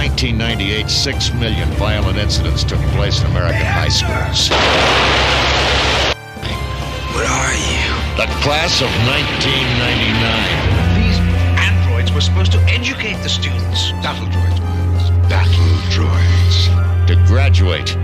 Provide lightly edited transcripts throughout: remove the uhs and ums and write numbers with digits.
1998, 6 million violent incidents took place in American high schools. What are you? The class of 1999. These androids were supposed to educate the students. Battle droids, Miles. Battle droids. To graduate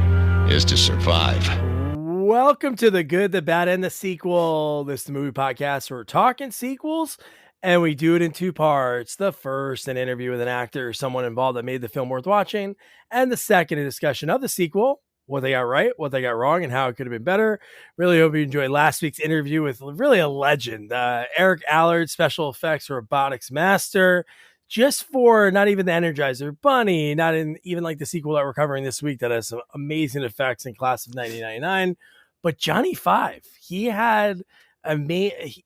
is to survive. Welcome to The Good, the Bad, and the Sequel. This is the movie podcast where we're talking sequels, and we do it in two parts. The first, an interview with an actor or someone involved that made the film worth watching, and the second, a discussion of the sequel, what they got right, what they got wrong, and how it could have been better. Really hope you enjoyed last week's interview with really a legend, Eric Allard, special effects robotics master, just for not even the Energizer Bunny, not in even like the sequel that we're covering this week that has some amazing effects in Class of 1999, but Johnny Five. He had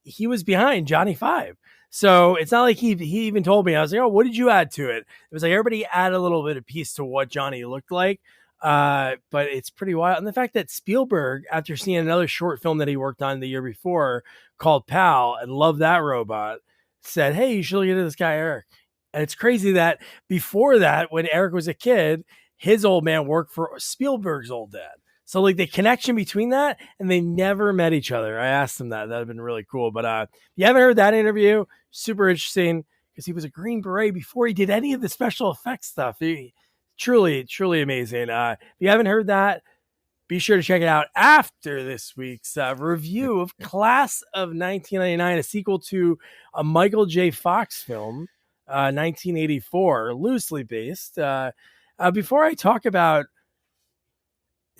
he was behind Johnny Five. So it's not like he even told me. I was like, oh, what did you add to it? It was like everybody add a little bit of piece to what Johnny looked like. But it's pretty wild. And the fact that Spielberg, after seeing another short film that he worked on the year before called Pal and loved that robot, said, hey, you should look into this guy, Eric. And it's crazy that before that, when Eric was a kid, his old man worked for Spielberg's old dad. So like the connection between that, and they never met each other. I asked him that. That'd been really cool. But if you haven't heard that interview, super interesting because he was a Green Beret before he did any of the special effects stuff. He truly, truly amazing. If you haven't heard that, be sure to check it out after this week's review of Class of 1999, a sequel to a Michael J. Fox film, 1984, loosely based. Before I talk about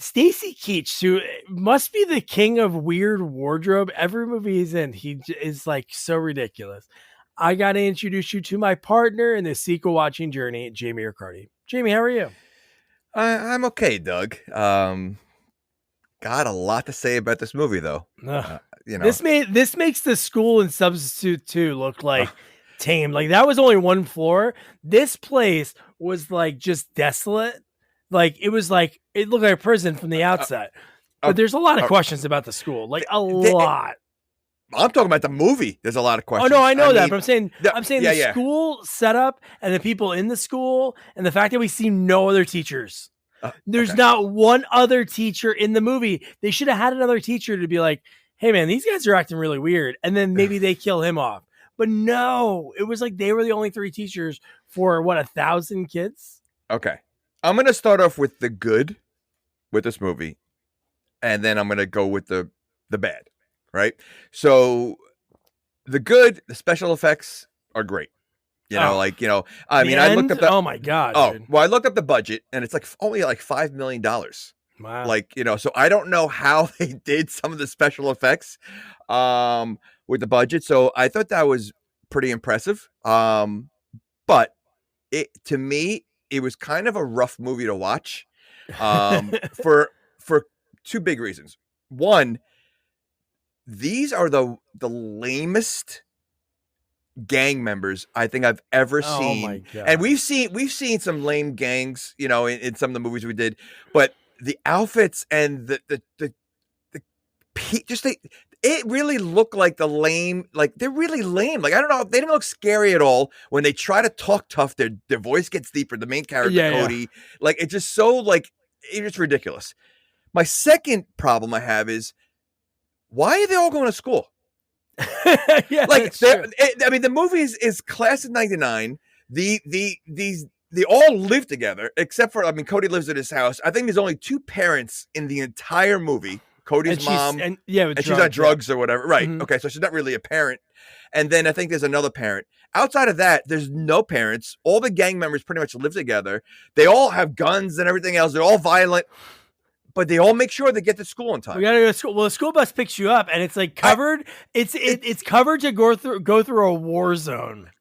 Stacy Keach, who must be the king of weird wardrobe. Every movie he's in, he is like so ridiculous. I got to introduce you to my partner in this sequel watching journey, Jamie Riccardi. Jamie, how are you? I'm okay, Doug. Got a lot to say about this movie, though. This makes the School and Substitute 2 look like tame. Like that was only one floor. This place was like just desolate. Like it was like it looked like a prison from the outset. But there's a lot of questions about the school, like a lot. I'm talking about the movie. There's a lot of questions. Oh no, I know that, but I'm saying the school setup and the people in the school and the fact that we see no other teachers. There's not one other teacher in the movie. They should have had another teacher to be like, "Hey man, these guys are acting really weird," and then maybe they kill him off. But no, it was like they were the only three teachers for 1,000 kids. Okay. I'm going to start off with the good with this movie, and then I'm going to go with the bad, right? So the good, the special effects are great. I looked up oh my God. Dude. Well, I looked up the budget, and it's like only like $5 million. Wow. So I don't know how they did some of the special effects with the budget. So I thought that was pretty impressive. But to me, it was kind of a rough movie to watch for two big reasons. One, these are the lamest gang members I think I've ever seen. Oh my God. And we've seen some lame gangs, in some of the movies we did, but the outfits and it really looked like they're really lame. Like, I don't know. They didn't look scary at all. When they try to talk tough, their voice gets deeper. The main character, Cody, like, it's just so like, it's ridiculous. My second problem I have is, why are they all going to school? The movie is Class of 99. They all live together, except for, Cody lives at his house. I think there's only two parents in the entire movie. Cody's mom, and she's on drugs or whatever. Right. Mm-hmm. Okay. So she's not really a parent. And then I think there's another parent. Outside of that, there's no parents. All the gang members pretty much live together. They all have guns and everything else. They're all violent, but they all make sure they get to school on time. We gotta go to school. Well, the school bus picks you up, and it's like covered. It's covered to go through a war zone.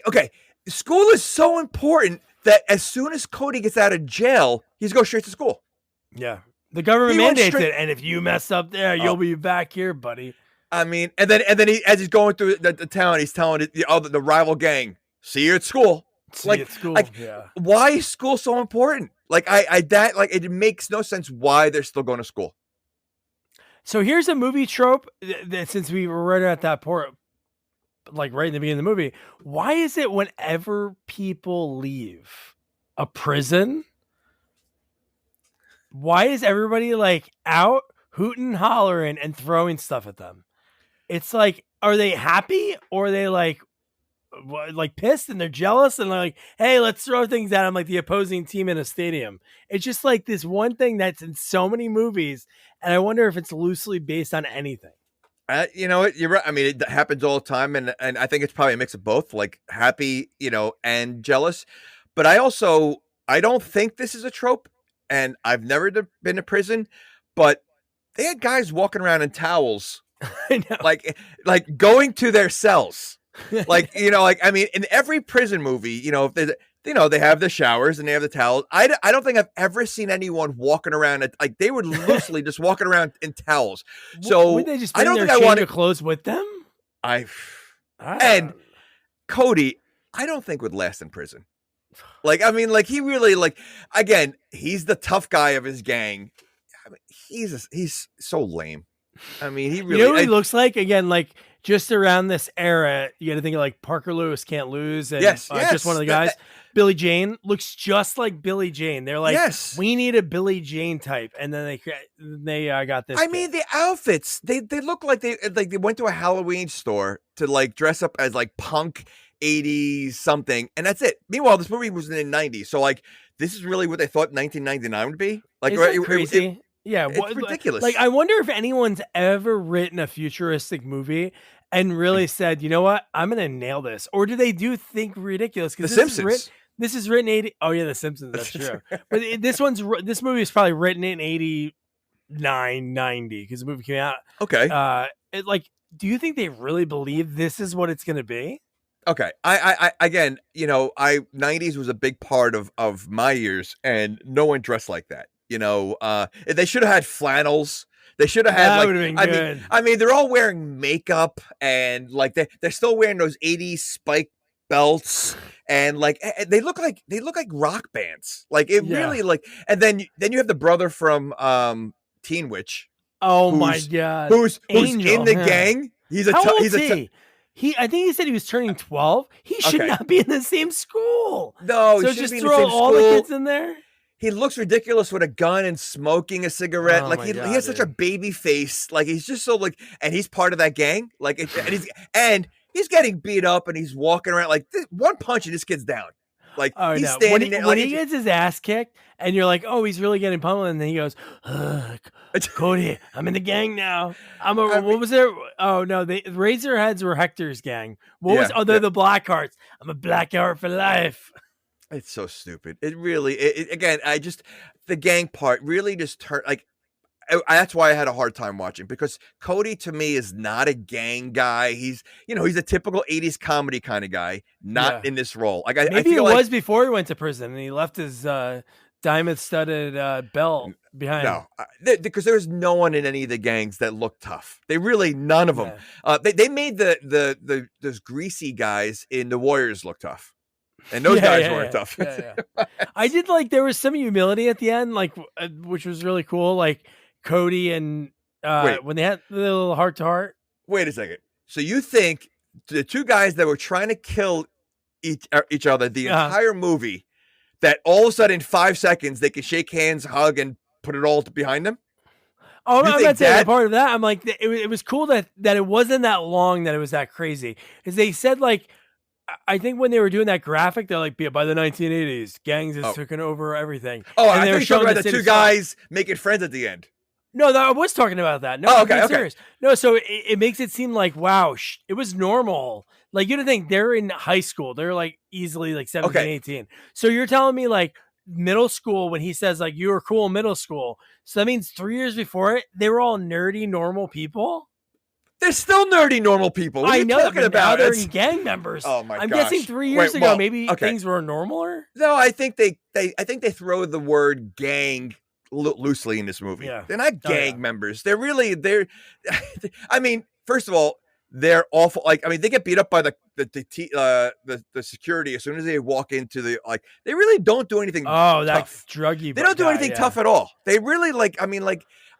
Okay. School is so important that as soon as Cody gets out of jail, he's going straight to school. Yeah. The government mandates it, and if you mess up there, you'll be back here, buddy. And then as he's going through the town, he's telling the rival gang, "See you at school." Why is school so important? It makes no sense why they're still going to school. So here's a movie trope that since we were right at that point, like right in the beginning of the movie, why is it whenever people leave a prison? Why is everybody like out hooting, hollering, and throwing stuff at them? It's like, are they happy or are they like pissed and they're jealous and they're like, hey, let's throw things at them like the opposing team in a stadium? It's just like this one thing that's in so many movies, and I wonder if it's loosely based on anything. You know what? You're right. I mean, it happens all the time, and I think it's probably a mix of both, like happy, and jealous. But I don't think this is a trope, and I've never been to prison, but they had guys walking around in towels, I know. like going to their cells. I mean, in every prison movie, if there's, they have the showers and they have the towels. I don't think I've ever seen anyone walking around like they were loosely just walking around in towels. So would they just I don't bring think their I want change of clothes with them? And Cody, I don't think would last in prison. Like, I mean, like he really again, he's the tough guy of his gang. I mean, he's so lame. I mean, he really. You know what he looks like? Again, like just around this era, you got to think of like Parker Lewis Can't Lose, and yes. just one of the guys. Billie Jane looks just like Billie Jane. They're like, we need a Billie Jane type, and then they got this. I mean, the outfits they look like they went to a Halloween store to like dress up as like punk 80s something, and that's it. Meanwhile, this movie was in the 90s, so like this is really what they thought 1999 would be. Like, is that crazy? Yeah, it's ridiculous. Like, I wonder if anyone's ever written a futuristic movie and really said, you know what, I'm gonna nail this, or do they think ridiculous? Because The Simpsons. This is written 80. Oh yeah, The Simpsons. That's true. But this movie is probably written in 89, 90 because the movie came out. Okay. Do you think they really believe this is what it's gonna be? Okay. I again, 90s was a big part of my years, and no one dressed like that. They should have had flannels. They should have had good. I mean, they're all wearing makeup, and like they're still wearing those 80s spike belts, and like they look like rock bands. Like it really and then you have the brother from Teen Witch. Oh my god. Who's Angel, in the gang? He's a How old is he? I think he said he was turning 12. He should not be in the same school. No, so just throw all the kids in there. He looks ridiculous with a gun and smoking a cigarette. He has such a baby face. Like he's just so and he's part of that gang. Like and he's getting beat up and he's walking around like one punch and this kid's down. Like he's standing there. When he gets his ass kicked and you're like, oh, he's really getting pummeled, and then he goes, Cody, I'm in the gang now. What was there? Oh no, the Razorheads were Hector's gang. They're the Blackhearts. I'm a Blackheart for life. It's so stupid. It really, again, the gang part really just turned that's why I had a hard time watching, because Cody to me is not a gang guy. He's a typical 80s comedy kind of guy, not in this role. Like maybe it was before he went to prison and he left his diamond studded belt behind. No, because there's no one in any of the gangs that look tough. None of them. They made those greasy guys in the Warriors look tough. And those guys weren't tough. I did there was some humility at the end, which was really cool. Like Cody and when they had the little heart to heart. Wait a second. So you think the two guys that were trying to kill each other the entire movie, that all of a sudden in 5 seconds they can shake hands, hug, and put it all behind them? Oh, no, I'm not saying part of that. I'm like, it was cool that it wasn't that long, that it was that crazy. Because they said I think when they were doing that graphic, they're like, by the 1980s, gangs has taken over everything. Oh, and I think you were talking about the two guys making friends at the end. No, I was talking about that. No, okay. Serious. No, so it makes it seem like, wow, it was normal. Like, you don't think they're in high school. They're easily 17, 18. So you're telling me middle school, when he says you were cool in middle school. So that means 3 years before it, they were all nerdy, normal people? They're still nerdy, normal people. What are you talking about? Now they're gang members. Oh my gosh! I'm guessing 3 years ago, maybe things were normaler. No, I think they throw the word gang loosely in this movie. Yeah. They're not gang members. They're I mean, first of all, they're awful. They get beat up by the security as soon as they walk into the They really don't do anything. Oh, that's druggy. They don't do anything tough at all. They really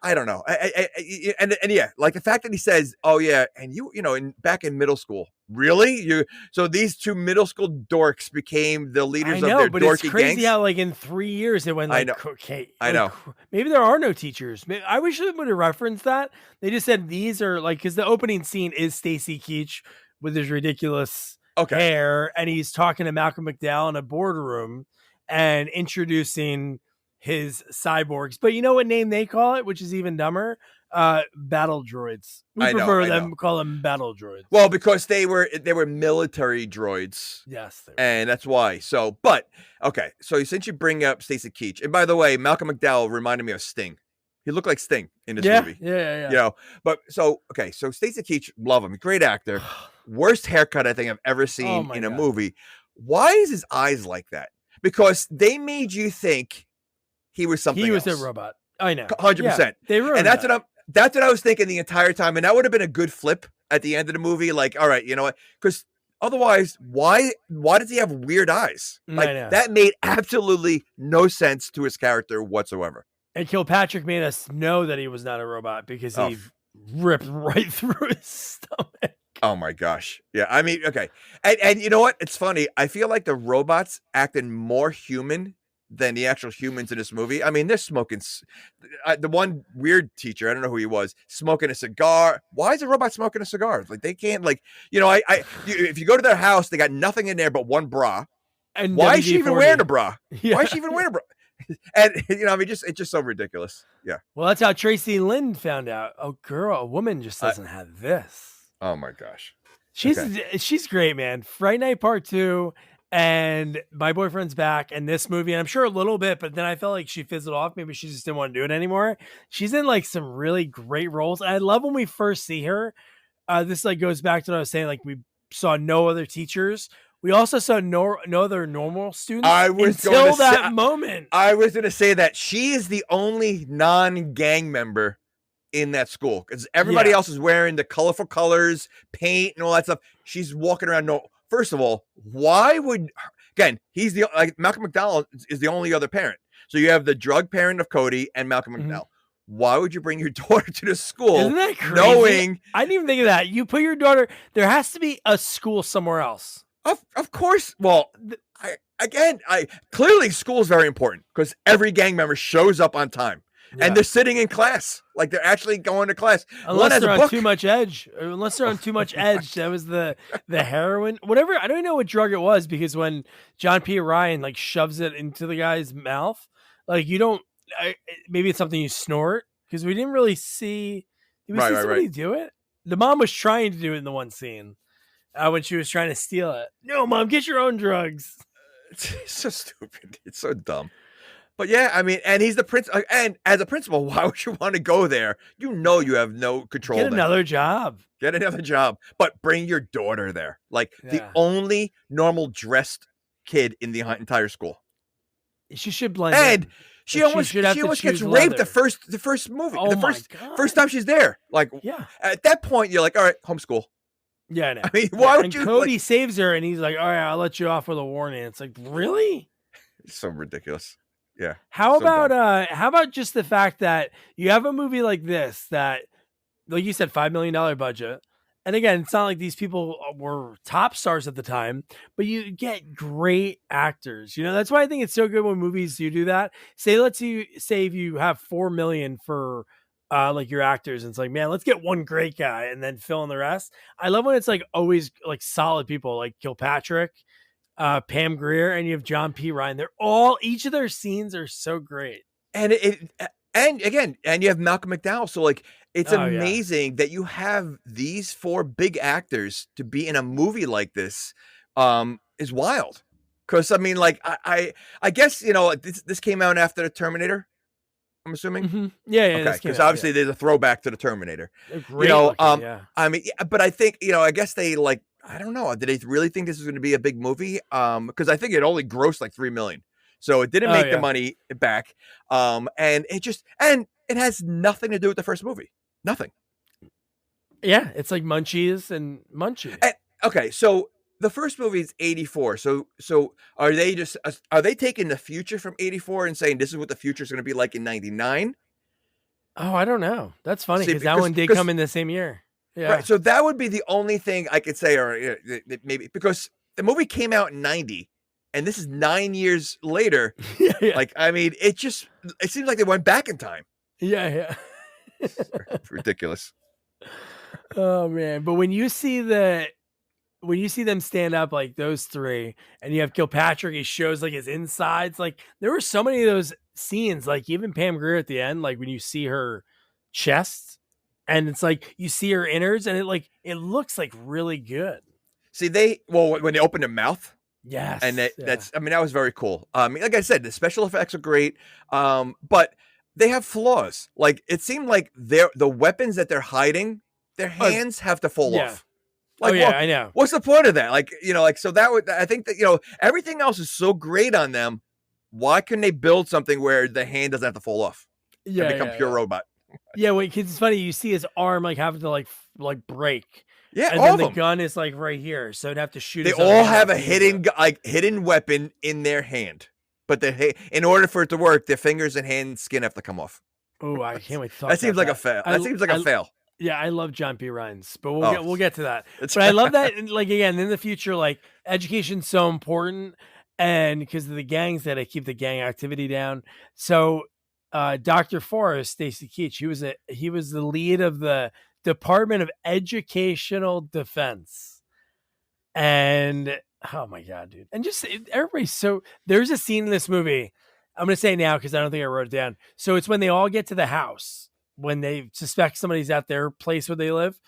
I don't know. And the fact that he says, "Oh yeah," and back in middle school, Really? So these two middle school dorks became the leaders of their but dorky it's crazy gangs? how like in 3 years it went like, I know. okay, I like, know. maybe there are no teachers. I wish they would have referenced that. They just said these are like, because the opening scene is Stacy Keach with his ridiculous hair, and he's talking to Malcolm McDowell in a boardroom and introducing his cyborgs. But you know what name they call it, which is even dumber? Battle droids. We prefer them call them battle droids. Well, because they were military droids. Yes, and that's why. So, but okay. So since you bring up Stacy Keach, and by the way, Malcolm McDowell reminded me of Sting. He looked like Sting in this movie. Yeah. You know, but so okay. So Stacy Keach, love him, great actor. Worst haircut I think I've ever seen in a movie. Why is his eyes like that? Because they made you think he was something. He was else. a robot. I know, 100%. They ruined and that's that. That's what I was thinking the entire time, and that would have been a good flip at the end of the movie. Like, all right, you know what? Because otherwise, why does he have weird eyes? Like that made absolutely no sense to his character whatsoever. And Kilpatrick made us know that he was not a robot because he ripped right through his stomach. Oh my gosh. Yeah. I mean, okay. And you know what? It's funny. I feel like the robots acted more human than the actual humans in this movie. I mean, they're smoking. The one weird teacher, I don't know who he was, smoking a cigar. Why is a robot smoking a cigar? Like they can't, like, you know, if you go to their house, they got nothing in there but one bra. And why is she even wearing a bra? Yeah. Why is she even wearing a bra? And you know, I mean, it's just so ridiculous. Yeah. Well, that's how Tracy Lynn found out. Oh, girl, a woman just doesn't have this. Oh my gosh. She's great, man. Fright Night Part 2 and My Boyfriend's Back and this movie, and I'm sure a little bit, but then I felt like she fizzled off. Maybe she just didn't want to do it anymore. She's in like some really great roles. I love when we first see her. This like goes back to what I was saying. Like we saw no other teachers. We also saw no other normal students until that moment. I was going to say that she is the only non-gang member in that school because everybody else is wearing the colorful colors, paint, and all that stuff. She's walking around. No, first of all, why would he's the Malcolm McDowell is the only other parent. So you have the drug parent of Cody and Malcolm McDowell. Why would you bring your daughter to the school? Isn't that crazy? Knowing I didn't even think of that. You put your daughter. There has to be a school somewhere else. Of course. Well, clearly school is very important because every gang member shows up on time. Yeah. And they're sitting in class, like they're actually going to class. Unless they're on too much edge. Unless they're on too much edge. That was the heroin, whatever. I don't even know what drug it was because when John P. Ryan like shoves it into the guy's mouth, like you don't. Maybe it's something you snort because we didn't really see. Did we see somebody do it? The mom was trying to do it in the one scene when she was trying to steal it. No, mom, get your own drugs. It's so stupid. It's so dumb. But yeah, I mean, and he's the principal. And as a principal, why would you want to go there? You know, you have no control. Get another job. Get another job, but bring your daughter there. Like the only normal dressed kid in the entire school. She should blend. And she almost gets raped the first movie. Oh the first time she's there. Like, at that point, you're like, all right, homeschool. Yeah, I know. I mean, why would you? Cody saves her, and he's like, all right, I'll let you off with a warning. It's like, really? It's so ridiculous. Yeah. How about just the fact that you have a movie like this that, like you said, $5 million budget. And again, it's not like these people were top stars at the time, but you get great actors. You know, that's why I think it's so good when movies do that. Say if you have $4 million for like your actors, and it's like, man, let's get one great guy and then fill in the rest. I love when it's like always like solid people like Kilpatrick, Pam Grier, and you have John P. Ryan. Each of their scenes are so great. And and you have Malcolm McDowell. So like, it's amazing that you have these four big actors to be in a movie like this. Is wild. Cause I mean, like I guess, you know, this came out after the Terminator. I'm assuming. Mm-hmm. Yeah. Okay. Because obviously there's a throwback to the Terminator. Great, you know, I mean, but I think, you know, I guess they like, I don't know. Did they really think this was going to be a big movie? Because I think it only grossed like $3 million, so it didn't make the money back. And it has nothing to do with the first movie. Nothing. Yeah, it's like Munchies and Munchies. Okay, so the first movie is 84. So are they taking the future from 84 and saying this is what the future is going to be like in 99? Oh, I don't know. That's funny because that one did come in the same year. Yeah. Right. So that would be the only thing I could say, or maybe because the movie came out in 90 and this is 9 years later. Yeah. Like, I mean, it seems like they went back in time. Yeah. Ridiculous. Oh man. But when you see them stand up like those three and you have Kilpatrick, he shows like his insides. Like there were so many of those scenes, like even Pam Grier at the end, like when you see her chest and it's like you see her innards and it looks like really good. See, when they open their mouth. Yes. And that was very cool. Like I said, the special effects are great. But they have flaws. Like it seemed like the weapons that they're hiding, their hands have to fall off. Like, I know. What's the point of that? Like, so that would, I think that, everything else is so great on them. Why couldn't they build something where the hand doesn't have to fall off? Yeah. And become pure robot. Yeah. Wait, cause it's funny. You see his arm like having to like break. Yeah. And then the gun is like right here. So it'd have to shoot. They all have a hidden weapon in their hand, but in order for it to work, their fingers and hand skin have to come off. Oh, I can't wait to talk That seems like a fail. That seems like a fail. Yeah, I love John P. Rhimes, but we'll get to that. But I love that, like, again, in the future, like, education's so important, and because of the gangs that keep the gang activity down. So, Dr. Forrest, Stacy Keach, he was the lead of the Department of Educational Defense, and oh my god, dude, and just everybody's so. There's a scene in this movie. I'm gonna say it now because I don't think I wrote it down. So it's when they all get to the house. When they suspect somebody's at their place where they live,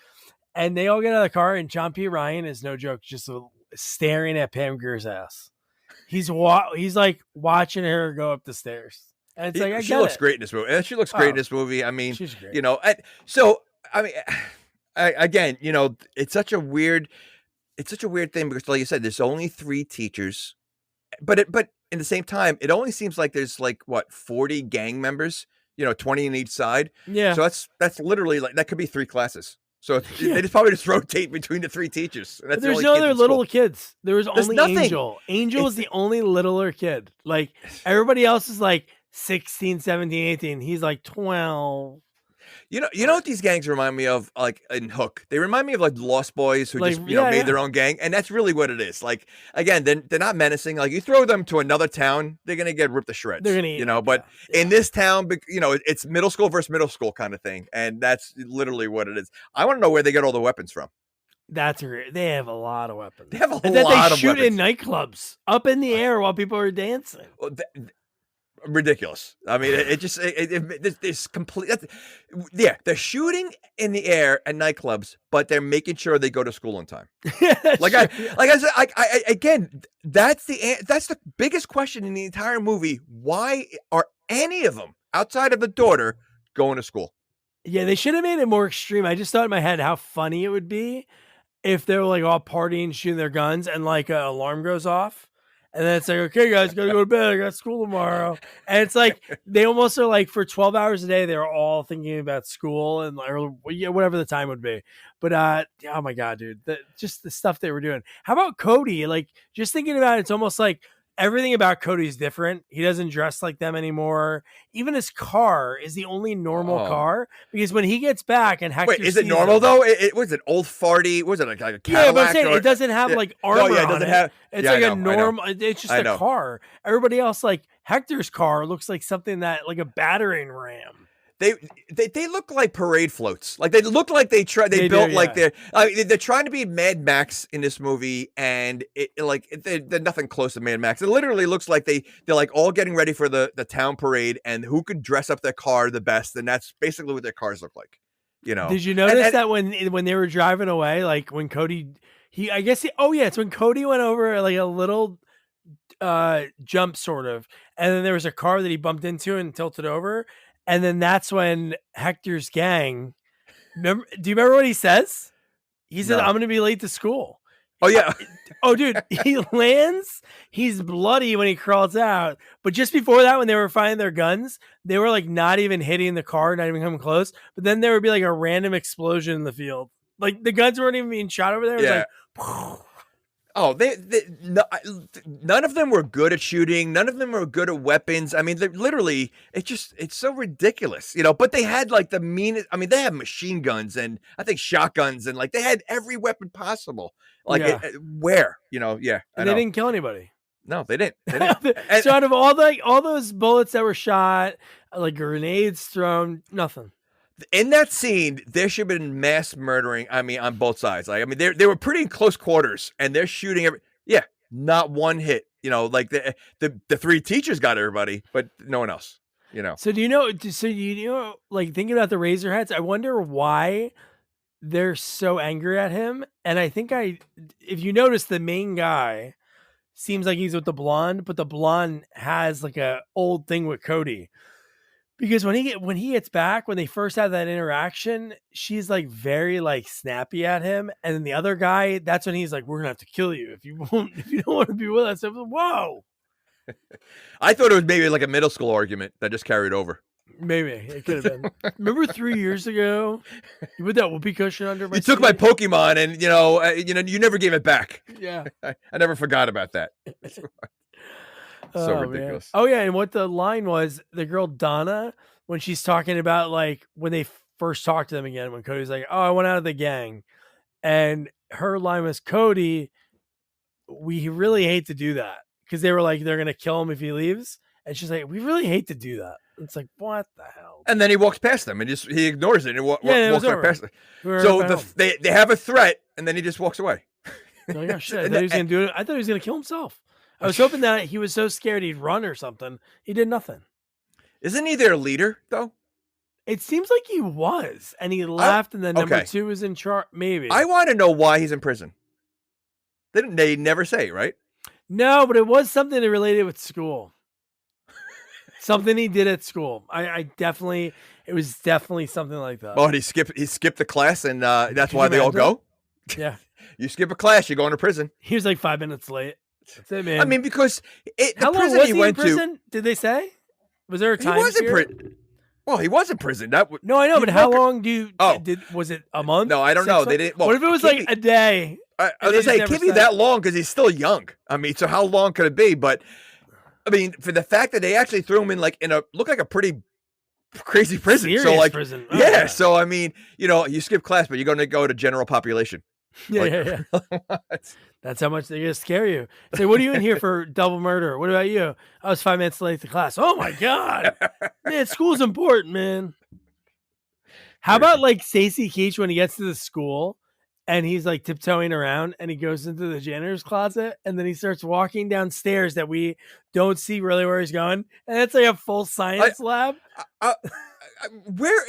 and they all get out of the car, and John P. Ryan is no joke, just staring at Pam Grier's ass. He's like watching her go up the stairs, and it's she looks great in this movie. And she looks great in this movie. I mean, she's great. Again, it's such a weird thing because, like you said, there's only 3 teachers, but in the same time, it only seems like there's 40 gang members. 20 in each side. Yeah. So that's literally that could be 3 classes. So they probably just rotate between the 3 teachers. There's no other little kids. There was only nothing. Angel. Angel is the only littler kid. Like everybody else is like 16, 17, 18. He's like 12. You know what these gangs remind me of, like in Hook? They remind me of like Lost Boys who just made their own gang, and that's really what it is. Like again, they're not menacing. Like you throw them to another town, they're gonna get ripped to shreds. They're gonna but in this town, it's middle school versus middle school kind of thing, and that's literally what it is. I want to know where they get all the weapons from. That's great. They have a lot of weapons. They have a lot of weapons. They shoot in nightclubs up in the air while people are dancing. Well, ridiculous. I mean, it's complete. They're shooting in the air at nightclubs, but they're making sure they go to school on time. I said, again, that's the biggest question in the entire movie. Why are any of them outside of the daughter going to school? Yeah, they should have made it more extreme. I just thought in my head how funny it would be if they were like all partying, shooting their guns, and like an alarm goes off. And then it's like, okay, guys, gotta go to bed. I got school tomorrow. And it's like they almost are like for 12 hours a day, they're all thinking about school and whatever the time would be. But oh my god, dude, just the stuff they were doing. How about Cody? Like just thinking about it, it's almost like everything about Cody is different. He doesn't dress like them anymore. Even his car is the only normal car because when he gets back and Hector is it normal though? It was an old farty. Was it like a Cadillac? Yeah, but I'm saying it doesn't have like armor on it. It's like a normal. It's just a car. Everybody else, like Hector's car, looks like something that like a battering ram. They look like parade floats. Like they look like they built like they're trying to be Mad Max in this movie, and they're nothing close to Mad Max. It literally looks like they're like all getting ready for the town parade, and who could dress up their car the best, and that's basically what their cars look like. Did you notice that when they were driving away, like when Cody, it's when Cody went over like a little jump sort of, and then there was a car that he bumped into and tilted over. And then that's when Hector's gang. Do you remember what he says? He said, "I'm going to be late to school." Oh yeah. Oh dude, he lands. He's bloody when he crawls out. But just before that, when they were finding their guns, they were like not even hitting the car, not even coming close. But then there would be like a random explosion in the field. Like the guns weren't even being shot over there. It was like, Oh, none of them were good at shooting. None of them were good at weapons. I mean, literally, it's so ridiculous, But they had like the meanest. I mean, they had machine guns and I think shotguns and like they had every weapon possible. Like where, Yeah, and they didn't kill anybody. No, they didn't. They didn't. So out of all those bullets that were shot, like grenades thrown, nothing. In that scene, there should have been mass murdering. I mean, on both sides. Like, I mean, they were pretty in close quarters, and they're shooting not one hit. Like the three teachers got everybody, but no one else. So do you know? Like thinking about the Razorheads, I wonder why they're so angry at him. And I think if you notice, the main guy seems like he's with the blonde, but the blonde has like a old thing with Cody. Because when he gets back, when they first have that interaction, she's like very like snappy at him, and then the other guy, that's when he's like, "We're gonna have to kill you if you don't want to be with us." I was like, whoa! I thought it was maybe like a middle school argument that just carried over. Maybe it could have been. Remember 3 years ago, you put that whoopee cushion under my. You took my Pokemon, and you never gave it back. Yeah, I never forgot about that. So ridiculous. Man. Oh yeah, and what the line was, the girl Donna, when she's talking about like when they first talked to them again, when Cody's like, "Oh, I went out of the gang," and her line was, "Cody, we really hate to do that," because they were like, they're gonna kill him if he leaves, and she's like, "We really hate to do that." It's like, what the hell? And then he walks past them and he ignores it and walks right past them. So they have a threat, and then he just walks away. Like, oh shit! I thought he was gonna do it. I thought he was gonna kill himself. I was hoping that he was so scared he'd run or something. He did nothing. Isn't he their leader, though? It seems like he was, and he left, and then number 2 was in charge. Maybe. I want to know why he's in prison. They never say, right? No, but it was something that related with school. Something he did at school. It was definitely something like that. Oh, he skipped the class, and that's why they all go? Yeah. You skip a class, you're going to prison. He was like 5 minutes late. That's it, man. I mean, because how long was he in prison? Did they say? Was there a time? He was in prison. Well, he was in prison. No, I know, but how long was it a month? No, I don't know. They didn't. Well, what if it was like a day? I was gonna say it can't be that long because he's still young. I mean, so how long could it be? But I mean, for the fact that they actually threw him in looked like a pretty crazy prison. Serious so prison. Oh, yeah. So I mean, you skip class, but you're going to go to general population. Yeah. That's how much they're going to scare you. Say, what are you in here for? Double murder. What about you? I was 5 minutes late to class. Oh my God. Man, school's important, man. How about like Stacey Keach when he gets to the school and he's like tiptoeing around and he goes into the janitor's closet and then he starts walking downstairs that we don't see really where he's going. And it's like a full science lab. Where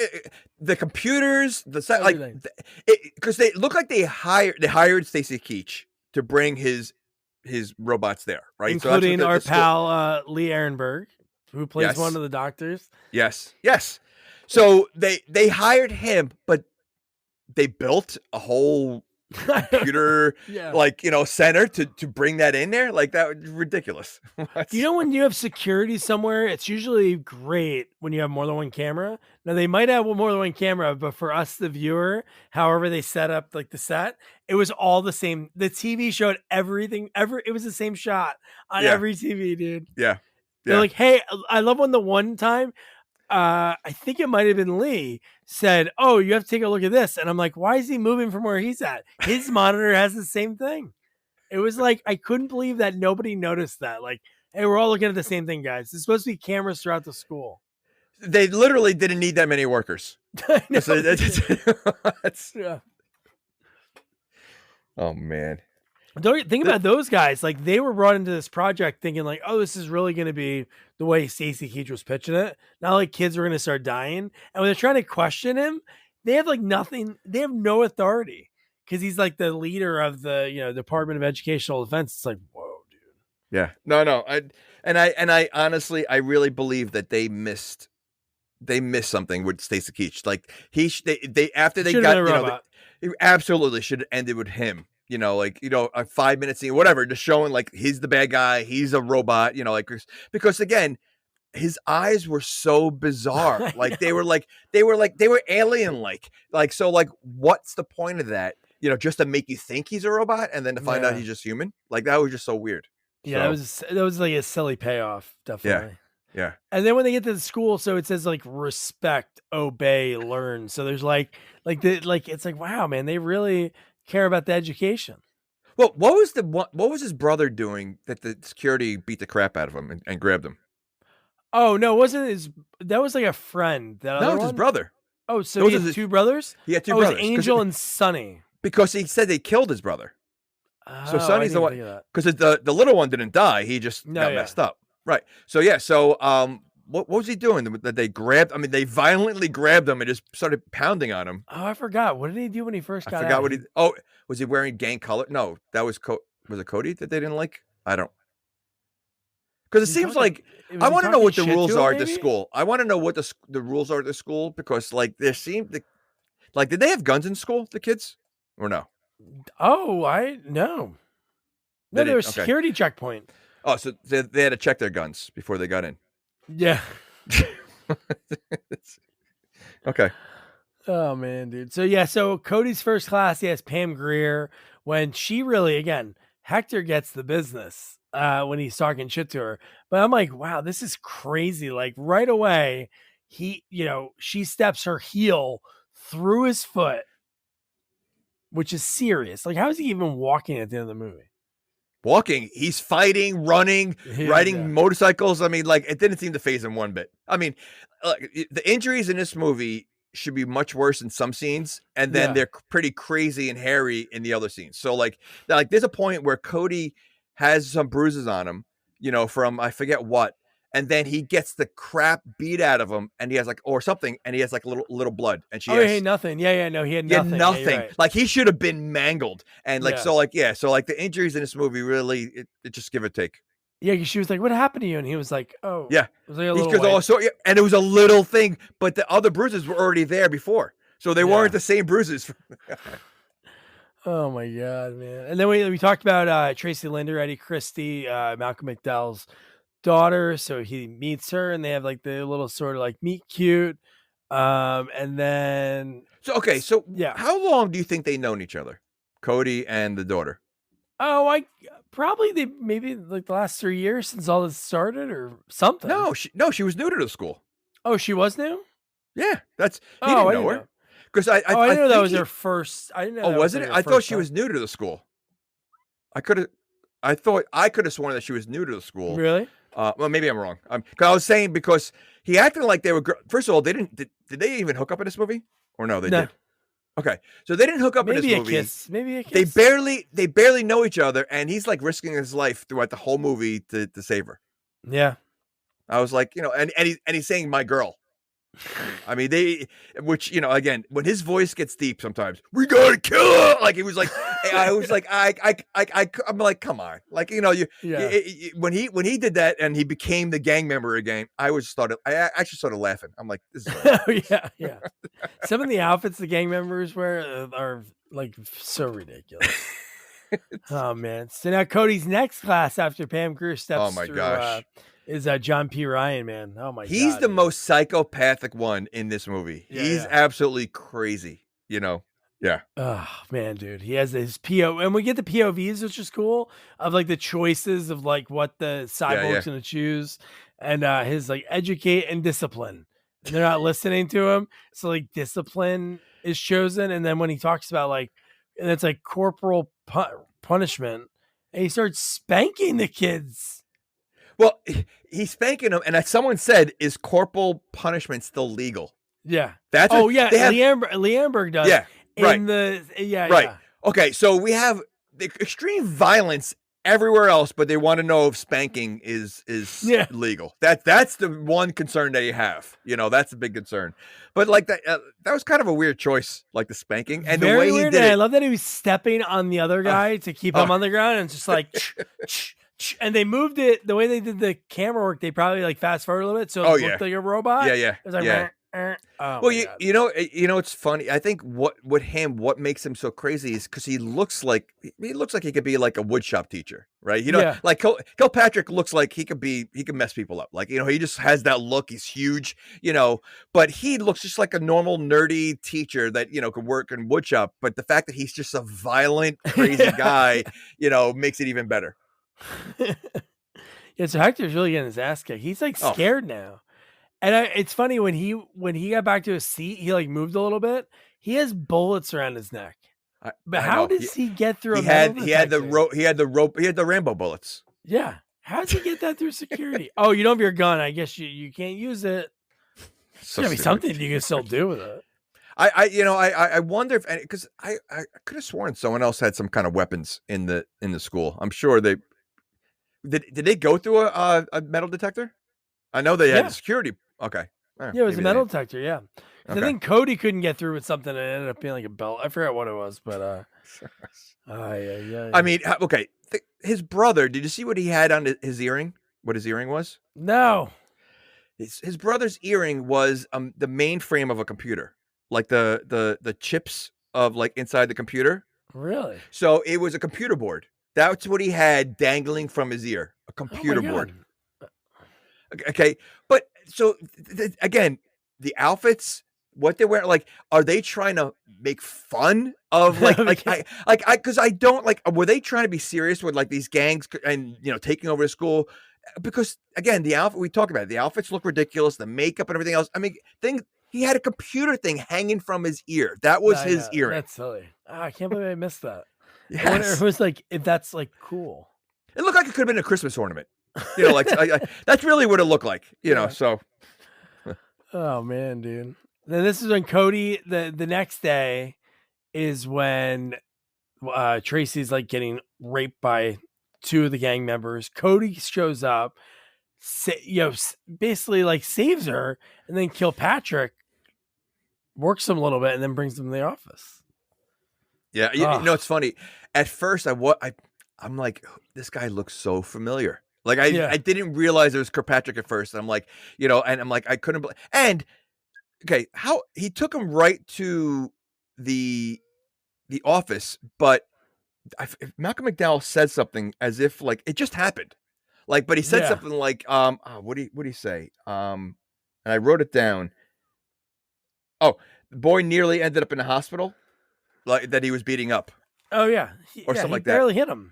the computers, because they look like they hired Stacey Keach to bring his robots there, right? Including our pal Lee Ehrenberg, who plays one of the doctors. Yes. So they hired him, but they built a whole computer center to bring that in there. Like, that was ridiculous. When you have security somewhere, it's usually great when you have more than one camera. Now they might have more than one camera, but for us, the viewer, however they set up like the set, it was all the same. The TV showed everything. It was the same shot on every TV, dude. Yeah. They're like, hey, I love when the one time, I think it might have been Lee, said, "Oh, you have to take a look at this." And I'm like, why is he moving from where he's at? His monitor has the same thing. It was like, I couldn't believe that nobody noticed that. Like, hey, we're all looking at the same thing, guys. There's supposed to be cameras throughout the school. They literally didn't need that many workers. Yeah. Oh, man. Don't you think about those guys? Like, they were brought into this project thinking like, oh, this is really going to be the way Stacey Keach was pitching it. Not like kids were going to start dying. And when they're trying to question him, they have like nothing. They have no authority because he's like the leader of the Department of Educational Defense. It's like, whoa, dude. Yeah. No. I honestly, I really believe that they missed something with Stacey Keach. Like they after they got they absolutely should have ended with him. A 5 minute scene, whatever, just showing like he's the bad guy, he's a robot, because again, his eyes were so bizarre. Like they were alien like. So like, what's the point of that? just to make you think he's a robot, and then to find out he's just human. Like that was just so weird. Yeah, so, that was like a silly payoff, definitely. Yeah. And then when they get to the school, so it says like respect, obey, learn. So there's it's like, wow, man, they really care about the education. Well, what was his brother doing that the security beat the crap out of him and grabbed him? Oh no, that was like a friend. No, it's his brother. Oh, so he had two brothers? He had two brothers. Angel and Sonny. Because he said they killed his brother. So Sonny's the one, because the little one didn't die. He just got messed up. Right. So what was he doing? That they grabbed? I mean, they violently grabbed him and just started pounding on him. Oh, I forgot. What did he do when he first got out? I forgot what he. Oh, was he wearing gang color? No, that was was it Cody that they didn't like? I don't. Because it seems like I want to know what the rules are at the school. I want to know what the rules are at the school, because like there seemed like, did they have guns in school, the kids, or no? Oh, no. No, there was a security checkpoint. Oh, so they had to check their guns before they got in. Yeah. Okay. Oh man, dude. So Cody's first class, he has Pam Grier. When she really, again, Hector gets the business when he's talking shit to her. But I'm like, wow, this is crazy. Like right away, she steps her heel through his foot, which is serious. Like, how is he even walking at the end of the movie? Walking, he's fighting, running, riding motorcycles. I mean, like, it didn't seem to faze him one bit. I mean, the injuries in this movie should be much worse in some scenes, and then they're pretty crazy and hairy in the other scenes. So like there's a point where Cody has some bruises on him, from I forget what, and then he gets the crap beat out of him, and he has and he has like little blood, and she has nothing. No, he had nothing. He had nothing. Yeah, right. Like he should have been mangled, and so the injuries in this movie really it just give or take. Yeah, because she was like, "What happened to you?" And he was like, "Oh, yeah." It was like a little and it was a little thing, but the other bruises were already there before, so they weren't the same bruises. Oh my god, man! And then we talked about Tracy Linder, Eddie Christie, Malcolm McDowell's daughter. So he meets her, and they have like the little sort of like meet cute, and then how long do you think they known each other, Cody and the daughter? Oh, maybe like the last 3 years since all this started or something. No, she was new to the school. Oh, she was new? Yeah, he didn't know her. Because I didn't know that was her first. I didn't know. Oh, wasn't it? I thought she was new to the school. I thought I could have sworn that she was new to the school. Really? Well, maybe I'm wrong. Cause I was saying, because he acted like they were. First of all, did they even hook up in this movie? Or no, they did. Okay, so they didn't hook up in this movie. Maybe a kiss. They barely know each other, and he's like risking his life throughout the whole movie to save her. Yeah, I was like, and he's saying "my girl." I mean, again, when his voice gets deep, sometimes we gotta kill her. Like he was like, I was like, I'm like, come on, like when he did that and he became the gang member again, I actually started laughing. I'm like, this is yeah. Some of the outfits the gang members wear are like so ridiculous. Oh man! So now Cody's next class after Pam Grier steps through, is John P. Ryan, man. Oh my god. He's the most psychopathic one in this movie. Yeah, he's absolutely crazy, Yeah. Oh man, dude. He has his PO, and we get the POVs, which is cool, of like the choices of like what the cyborg's gonna choose, and his like educate and discipline. And they're not listening to him. So like discipline is chosen, and then when he talks about like, and it's like corporal punishment, and he starts spanking the kids. Well, he's spanking them, and as someone said, is corporal punishment still legal? Yeah. That's Leanberg does. Yeah. Right. Right. Yeah. Okay, so we have the extreme violence everywhere else, but they want to know if spanking is legal. That's the one concern that you have. That's a big concern. But like that was kind of a weird choice, like the spanking and very the way weird, he did it. I love that he was stepping on the other guy to keep him on the ground, and it's just like. And they moved it the way they did the camera work. They probably like fast forward a little bit, so it looked like a robot. Yeah. It was like, Oh Well, my God. you know, it's funny. I think what makes him so crazy is because he looks like he could be like a woodshop teacher, right? You know, Yeah. like Kilpatrick looks like he could mess people up. Like, you know, he just has that look. He's huge, you know, but he looks just like a normal nerdy teacher that, you know, could work in woodshop. But the fact that he's just a violent, crazy guy, you know, makes it even better. Yeah, so Hector's really getting his ass kicked. He's like scared now. And it's funny when he got back to his seat, he like moved a little bit. He has bullets around his neck. But how does he get through? He had the rope. He had the Rambo bullets. Yeah, how does he get that through security? Oh, you don't have your gun. I guess you can't use it. So There's gotta be something you can still do with it. I wonder if, because I could have sworn someone else had some kind of weapons in the school. I'm sure they did they go through a metal detector? I know they had security. Okay. Yeah, it was a metal detector. Yeah. Okay. I think Cody couldn't get through with something and it ended up being like a belt. I forgot what it was, but yeah. I mean, okay. His brother, did you see what he had on his earring? What his earring was? No. His brother's earring was the mainframe of a computer, like the chips of like inside the computer. Really? So it was a computer board. That's what he had dangling from his ear, a computer board. Okay, but so again, the outfits, what they're wearing, like, are they trying to make fun of because I don't like, were they trying to be serious with like these gangs and, you know, taking over the school? Because again, the outfit we talk about it, the outfits look ridiculous, the makeup and everything else. I mean, he had a computer thing hanging from his ear. That was his earring. That's silly. I can't believe I missed that. Yes. I wonder if it was like, if that's like cool. It looked like it could have been a Christmas ornament. You know, like that's really what it looked like, you know, so. Oh man, dude. Then this is when Cody, the next day is when Tracy's like getting raped by two of the gang members. Cody shows up, basically like saves her, and then Kilpatrick works him a little bit and then brings him to the office. Yeah, you know, it's funny. At first, I'm like, this guy looks so familiar. Like I didn't realize it was Kilpatrick at first. And I'm like, you know, and I'm like, I couldn't. And okay, how he took him right to the office, but Malcolm McDowell said something as if like it just happened. Like, but he said something like, what did he say? And I wrote it down. Oh, the boy nearly ended up in the hospital, like that he was beating up. Oh yeah, or something like that. Barely hit him.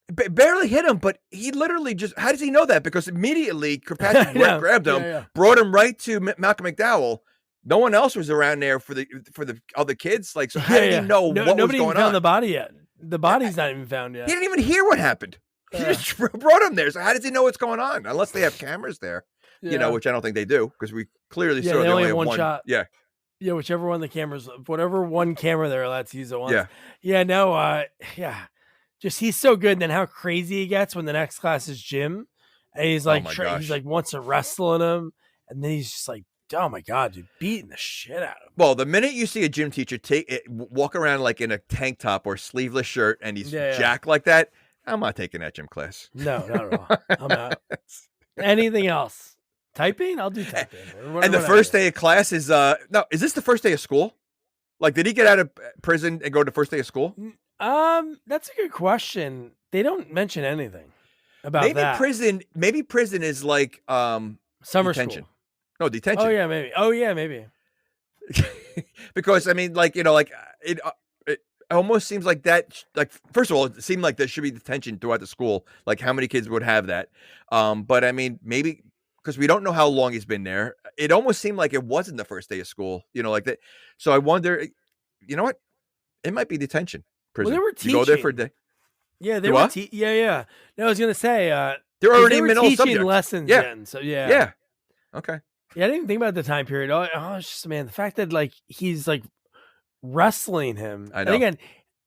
Barely hit him, but he literally just. How does he know that? Because immediately Kilpatrick grabbed him, brought him right to Malcolm McDowell. No one else was around there for the other kids. Like, so how did he know what was going on? Nobody even found the body yet. The body's not even found yet. He didn't even hear what happened. He just brought him there. So how does he know what's going on? Unless they have cameras there, you know, which I don't think they do because we clearly saw they only have one shot. Yeah, whichever one the cameras, whatever one camera they're allowed to use at once. Yeah. Just he's so good. And then how crazy he gets when the next class is gym, and he's like, he's like wants to wrestle in him, and then he's just like, oh my god, dude, beating the shit out of him. Well, the minute you see a gym teacher walk around like in a tank top or sleeveless shirt, and he's jacked like that, I'm not taking that gym class. No, not at all. I'm out. Anything else? Typing? I'll do typing. And the first day of class is is this the first day of school? Like, did he get out of prison and go to the first day of school? That's a good question. They don't mention anything about that. Maybe prison is like summer detention. School. No, detention. Oh yeah, maybe. Because I mean, like, you know, like it almost seems like that. Like, first of all, it seemed like there should be detention throughout the school. Like, how many kids would have that? But I mean, maybe because we don't know how long he's been there. It almost seemed like it wasn't the first day of school. You know, like that. So I wonder. You know what? It might be detention. Prison. Well, they were teaching. You go there for a day. Yeah, they were. Yeah. No, I was gonna say they're already teaching subject. lessons. Then, so yeah. Okay. Yeah, I didn't even think about the time period. It's just, man, the fact that like he's like wrestling him. I know. And again,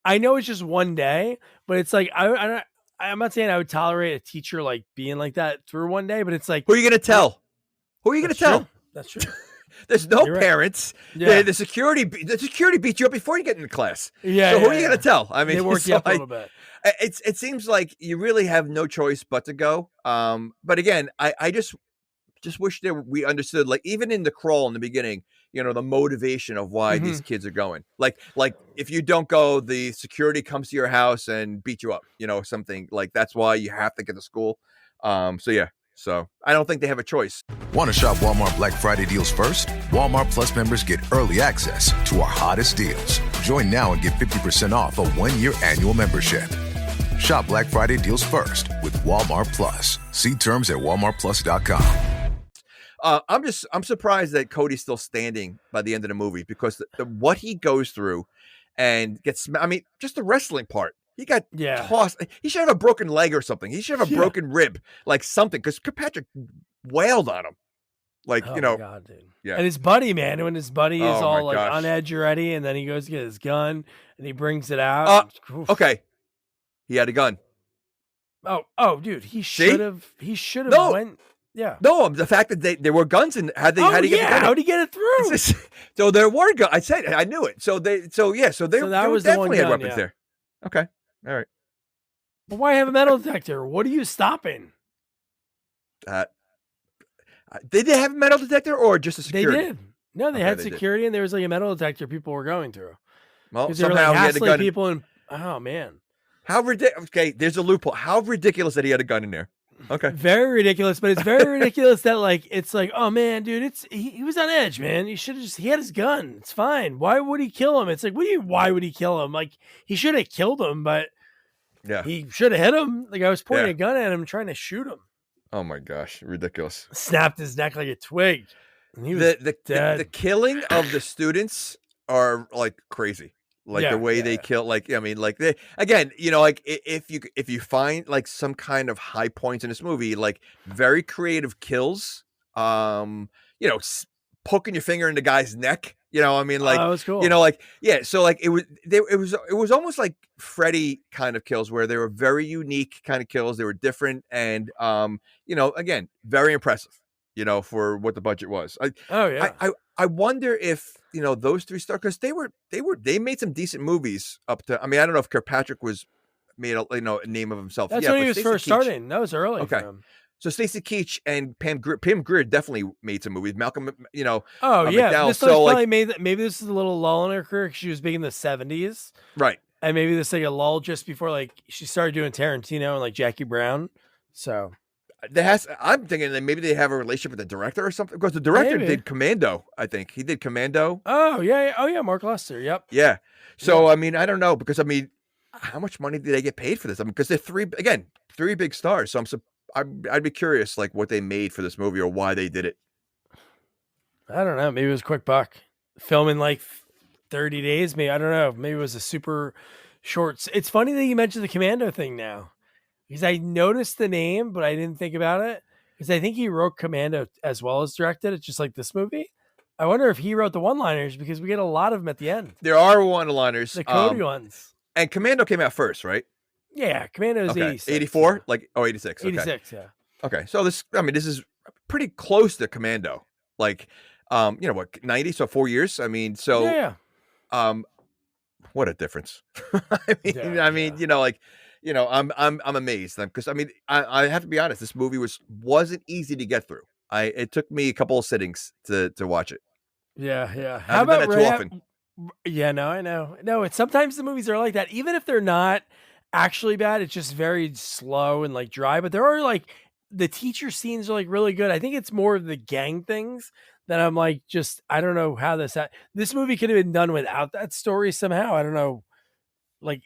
I know it's just one day, but it's like I'm not saying I would tolerate a teacher like being like that through one day, but it's like, who are you gonna tell? Who are you gonna tell? That's true. There's no parents. Yeah. The security beats you up before you get into class. Yeah. So who are you going to tell? I mean, they work you up a little bit. It seems like you really have no choice but to go. But again, I just wish that we understood, like, even in the crawl in the beginning, the motivation of why these kids are going. Like if you don't go, the security comes to your house and beat you up, something like that's why you have to get to school. So I don't think they have a choice. Want to shop Walmart Black Friday deals first? Walmart Plus members get early access to our hottest deals. Join now and get 50% off a 1-year annual membership. Shop Black Friday deals first with Walmart Plus. See terms at walmartplus.com. I'm surprised that Cody's still standing by the end of the movie, because what he goes through and gets, just the wrestling part. He got tossed. He should have a broken leg or something. He should have a broken rib, like something, because Kilpatrick wailed on him. Like, my God, dude. Yeah. And his buddy, man, when his buddy is all like gosh. on edge already, and then he goes to get his gun and he brings it out. Okay. He had a gun. Oh, dude, he should have No. went. Yeah. No, the fact that there were guns in, how'd he get the gun? How'd he get it through? So there were guns. I said, I knew it. So there was definitely had gun, weapons there. Okay. All right. But why have a metal detector? What are you stopping? Did they have a metal detector or just a security? They did. No, they had security, and there was like a metal detector people were going through. Well, somehow he had a gun. People and oh man, how ridiculous! Okay, there's a loophole. How ridiculous that he had a gun in there. Okay, very ridiculous. But it's very ridiculous that it's like, oh man, dude, he was on edge, man. He should have he had his gun. It's fine. Why would he kill him? It's like, why would he kill him? Like, he should have killed him, but he should have hit him. Like, I was pointing a gun at him, trying to shoot him. Oh my gosh, ridiculous! Snapped his neck like a twig. And he was dead. The killing of the students are like crazy. Like the way they kill, they again, if you find like some kind of high points in this movie, like very creative kills, poking your finger in the guy's neck, that was cool. So like it was almost like Freddy kind of kills where they were very unique kind of kills. They were different and again, very impressive, for what the budget was. I wonder if those three stars, because they made some decent movies up to. I don't know if Kilpatrick was made a name of himself. That's when he was first starting. That was early. Okay, for him. So Stacy Keach and Pam Grier definitely made some movies. Malcolm, McDowell. This so probably maybe this is a little lull in her career. She was big in the 70s, right? And maybe this like a lull just before she started doing Tarantino and Jackie Brown. So. I'm thinking that maybe they have a relationship with the director or something, because the director did Commando. I think he did Commando. Oh yeah, Mark Lester. Yep. Yeah. So I don't know, because how much money did they get paid for this? Because they're three big stars. So I'd be curious what they made for this movie or why they did it. I don't know. Maybe it was a quick buck. Filming 30 days. Maybe I don't know. Maybe it was a super short. It's funny that you mentioned the Commando thing now. Because I noticed the name, but I didn't think about it. Because I think he wrote Commando as well as directed it, just like this movie. I wonder if he wrote the one-liners, because we get a lot of them at the end. There are one-liners. The Cody ones. And Commando came out first, right? Yeah, Commando is 86. 84? 86. Okay. 86, yeah. Okay, so this is pretty close to Commando. 90? So 4 years? Yeah. What a difference. I'm amazed, because I have to be honest. This movie wasn't easy to get through. It took me a couple of sittings to watch it. Yeah. How about that too often? Yeah, no, I know. No, it's sometimes the movies are like that. Even if they're not actually bad, it's just very slow and dry. But there are the teacher scenes are really good. I think it's more of the gang things that I'm I don't know how this movie could have been done without that story somehow. I don't know.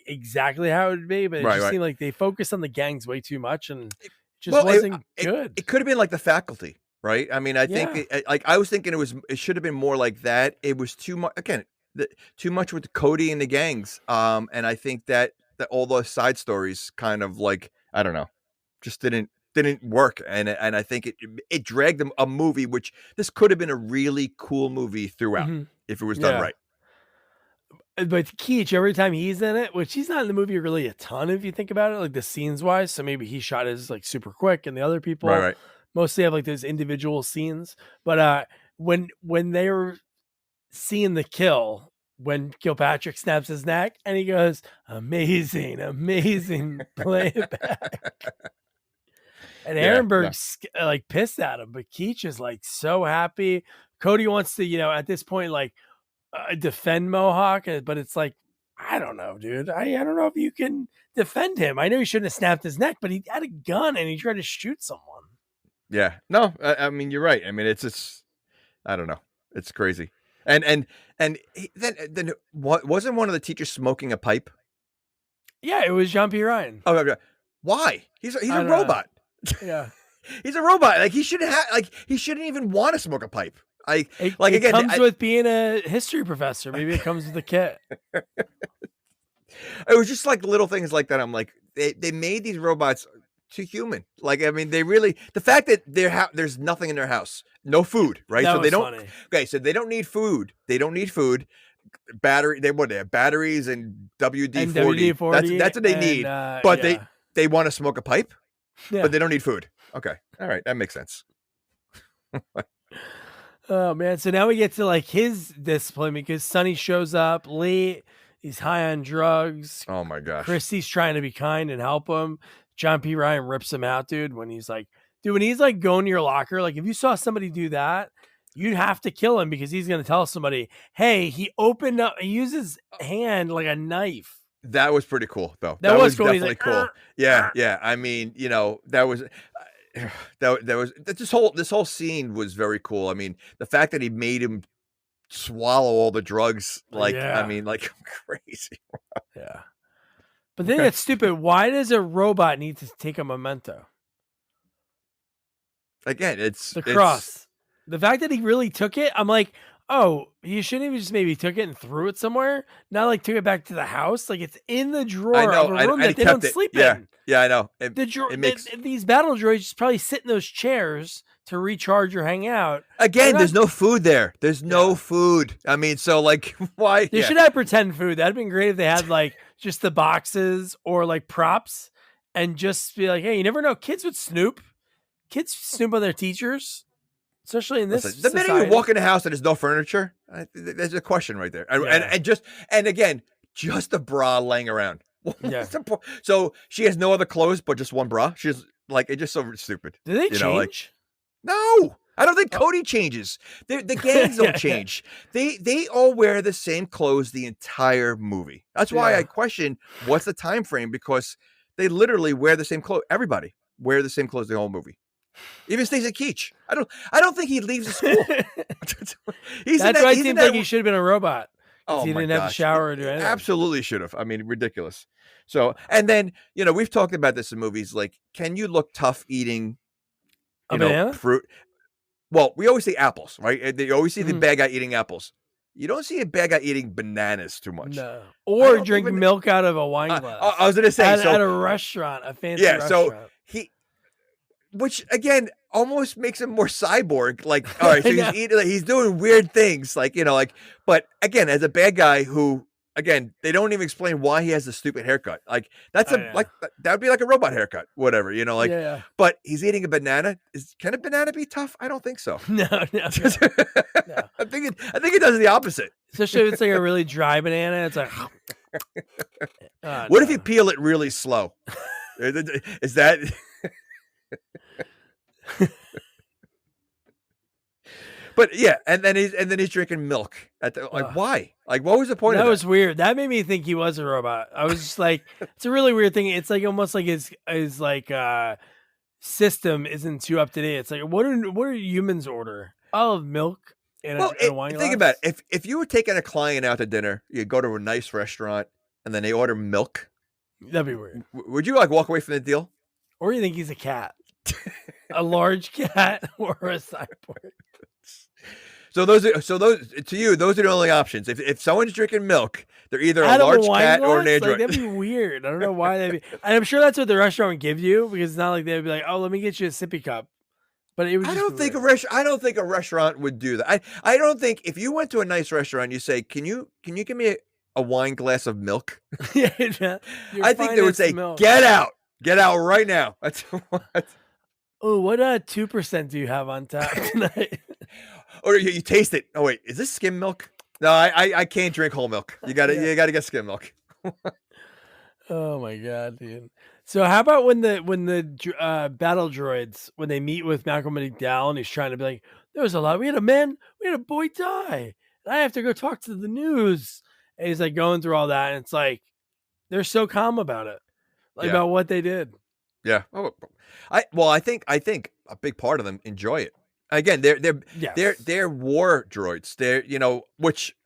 Exactly how it would be, but it seemed like they focused on the gangs way too much, and it just wasn't good. It could have been like The Faculty, right? I think I was thinking it should have been more like that. It was too much again, too much with Cody and the gangs, and I think that all those side stories kind of I don't know, just didn't work, and I think it dragged a movie, which this could have been a really cool movie throughout if it was done right. But Keach, every time he's in it, which he's not in the movie really a ton if you think about it, the scenes wise. So maybe he shot his super quick, and the other people mostly have those individual scenes. But when they were seeing the kill, when Kilpatrick snaps his neck and he goes, amazing, play it back. And Yeah, Ehrenberg's like pissed at him, but Keach is like so happy. Cody wants to, at this point, like defend Mohawk, but it's like, I don't know, dude. I don't know if you can defend him. I know he shouldn't have snapped his neck, but he had a gun and he tried to shoot someone. Yeah. No, I mean, you're right. I mean, it's I don't know. It's crazy. And then what, wasn't one of the teachers smoking a pipe? Yeah, it was John P. Ryan. Oh, okay. Why? He's a robot. Yeah. He's a robot. Like he shouldn't have. Like he shouldn't even want to smoke a pipe. It comes with being a history professor. Maybe it comes with the kit. It was just like little things like that. I'm like, they made these robots too human. Like, I mean, they really, the fact that there's nothing in their house, no food, right? That so they was don't. funny. Okay, so they don't need food. They don't need food. They have batteries and WD-40. That's what they need. But they want to smoke a pipe, but they don't need food. Okay, all right, that makes sense. Oh man, so now we get to like his discipline because Sonny shows up late. He's high on drugs. Oh my gosh. Christy's trying to be kind and help him. John P. Ryan rips him out, dude, when he's like going to your locker, like if you saw somebody do that, you'd have to kill him because he's going to tell somebody, hey, he used his hand like a knife. That was pretty cool though. That was cool. Definitely cool. Yeah. I mean, that was this whole scene was very cool. I mean, the fact that he made him swallow all the drugs, I mean, like crazy. Yeah. But then it's stupid. Why does a robot need to take a memento? Again, it's the cross. The fact that he really took it, I'm like, oh, you shouldn't have just maybe took it and threw it somewhere. Not like took it back to the house. Like it's in the drawer of a room that they don't sleep in. Yeah, I know. These battle droids just probably sit in those chairs to recharge or hang out. Again, there's no food there. There's no food. I mean, so like, why? They should have pretend food. That'd been great if they had like just the boxes or like props and just be like, hey, you never know. Kids would snoop. Kids snoop on their teachers, especially in this. The minute you walk in the house and there's no furniture, there's a question right there. And again, just a bra laying around. Yeah. So she has no other clothes but just one bra. She's like, it's just so stupid. Do they change? No, I don't think Cody changes. The gangs don't change. They all wear the same clothes the entire movie. That's why I question what's the time frame, because they literally wear the same clothes. Everybody wear the same clothes the whole movie. Even Stacey Keach. I don't think he leaves the school. That's why I think he should have been a robot. Oh, he didn't have to shower or do anything. Absolutely should have. I mean, ridiculous. So, and then, we've talked about this in movies. Like, can you look tough eating, fruit? Well, we always see apples, right? You always see the bad guy eating apples. You don't see a bad guy eating bananas too much. No. Or drinking milk out of a wine glass. I was going to say. At a restaurant, a fancy restaurant. So which again almost makes him more cyborg. Like, all right, so he's eating, he's doing weird things, but again, as a bad guy who, again, they don't even explain why he has a stupid haircut. Like that's that would be like a robot haircut, whatever, but he's eating a banana. Can a banana be tough? I don't think so. No. I think it does the opposite. Especially if it's like a really dry banana. It's like, what if you peel it really slow? Is that? But yeah, and then he's drinking milk why? Like, what was the point of that? That was weird. That made me think he was a robot. I was just like, it's a really weird thing. It's like almost like his like system isn't too up to date. It's like, what do humans order? I'll have milk and a wine glass. Think about it. If you were taking a client out to dinner, you go to a nice restaurant and then they order milk. That'd be weird. Would you walk away from the deal? Or you think he's a cat? A large cat or a cyborg? So those to you, those are the only options. If someone's drinking milk, they're either a large cat or an android. That'd be weird. I don't know why that'd be. And I'm sure that's what the restaurant would give you, because it's not like they'd be like, "Oh, let me get you a sippy cup." But it would. I don't think a restaurant would do that. I don't think if you went to a nice restaurant, you say, "Can you give me a wine glass of milk?" Yeah. I think they would say, milk. Get out right now. That's what. Oh, what 2% do you have on tap tonight? Or you taste it. Oh wait, is this skim milk? No, I can't drink whole milk. You gotta get skim milk. Oh my god, dude. So how about when the battle droids, when they meet with Malcolm McDowell and he's trying to be like, there was a lot. We had a boy die. And I have to go talk to the news. And he's like going through all that. And it's like, they're so calm about it. Like about what they did. Yeah. Oh, I think a big part of them enjoy it. Again, they're war droids. They're, which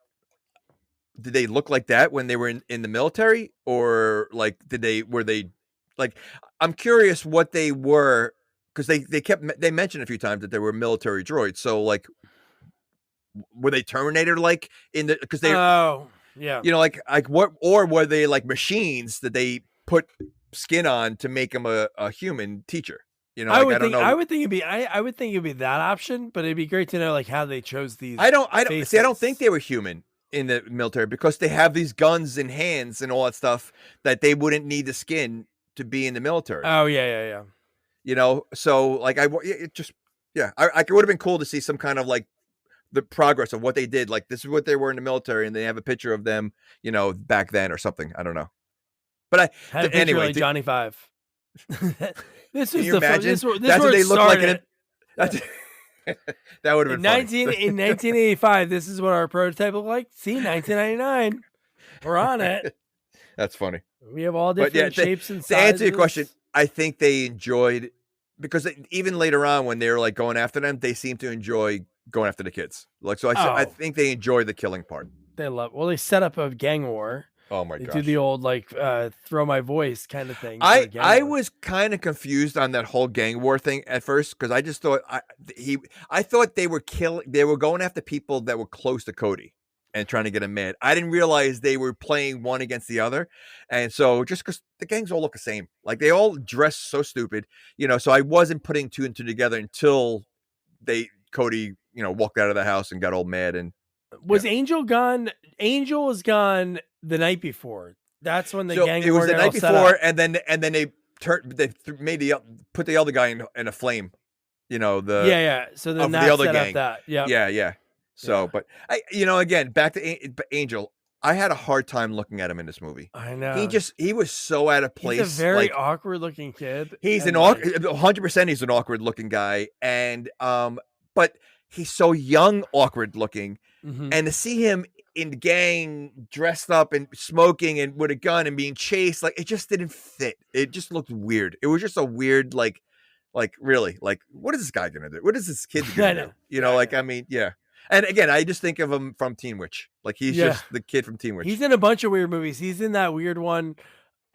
did they look like that when they were in the military, or like were they like, I'm curious what they were, because they mentioned a few times that they were military droids. So like, were they Terminator like in the, because they like what, or were they like machines that they put skin on to make them a human teacher? I would think it'd be that option, but it'd be great to know like how they chose these. I don't think they were human in the military, because they have these guns in hands and all that stuff that they wouldn't need the skin to be in the military. Oh yeah. So like I would have been cool to see some kind of like the progress of what they did. Like, this is what they were in the military, and they have a picture of them, back then or something. I don't know. But I had a picture like Johnny Five. This is the imagine? This that's what they look like in it. That would have been in 1985. This is what our prototype looked like. See, 1999. We're on it. That's funny. We have all different shapes and sizes. To answer your question, I think they enjoyed, because even later on when they were like going after them, they seem to enjoy going after the kids. Like, so I think they enjoy the killing part. They set up a gang war. Oh my god! Do the old like throw my voice kind of thing. I was kind of confused on that whole gang war thing at first, because I just thought I thought they were going after people that were close to Cody and trying to get him mad. I didn't realize they were playing one against the other, and so just because the gangs all look the same, like they all dress so stupid, so I wasn't putting two and two together until Cody walked out of the house and got all mad. And was Angel gone? Angel was gone the night before. That's when the gang. It was the night before, and then they put the other guy in a flame. So then the other gang. Yeah. So, but again, back to Angel. I had a hard time looking at him in this movie. I know. He was so out of place. He's a very awkward looking kid. He's 100%. He's an awkward looking guy, and but he's so young, awkward looking, and to see him in the gang dressed up and smoking and with a gun and being chased, like, it just didn't fit. It just looked weird. It was just a weird, like really, like, what is this guy gonna do? What is this kid gonna do? I mean, yeah. And again, I just think of him from Teen Witch. Like, he's just the kid from Teen Witch. He's in a bunch of weird movies. He's in that weird one,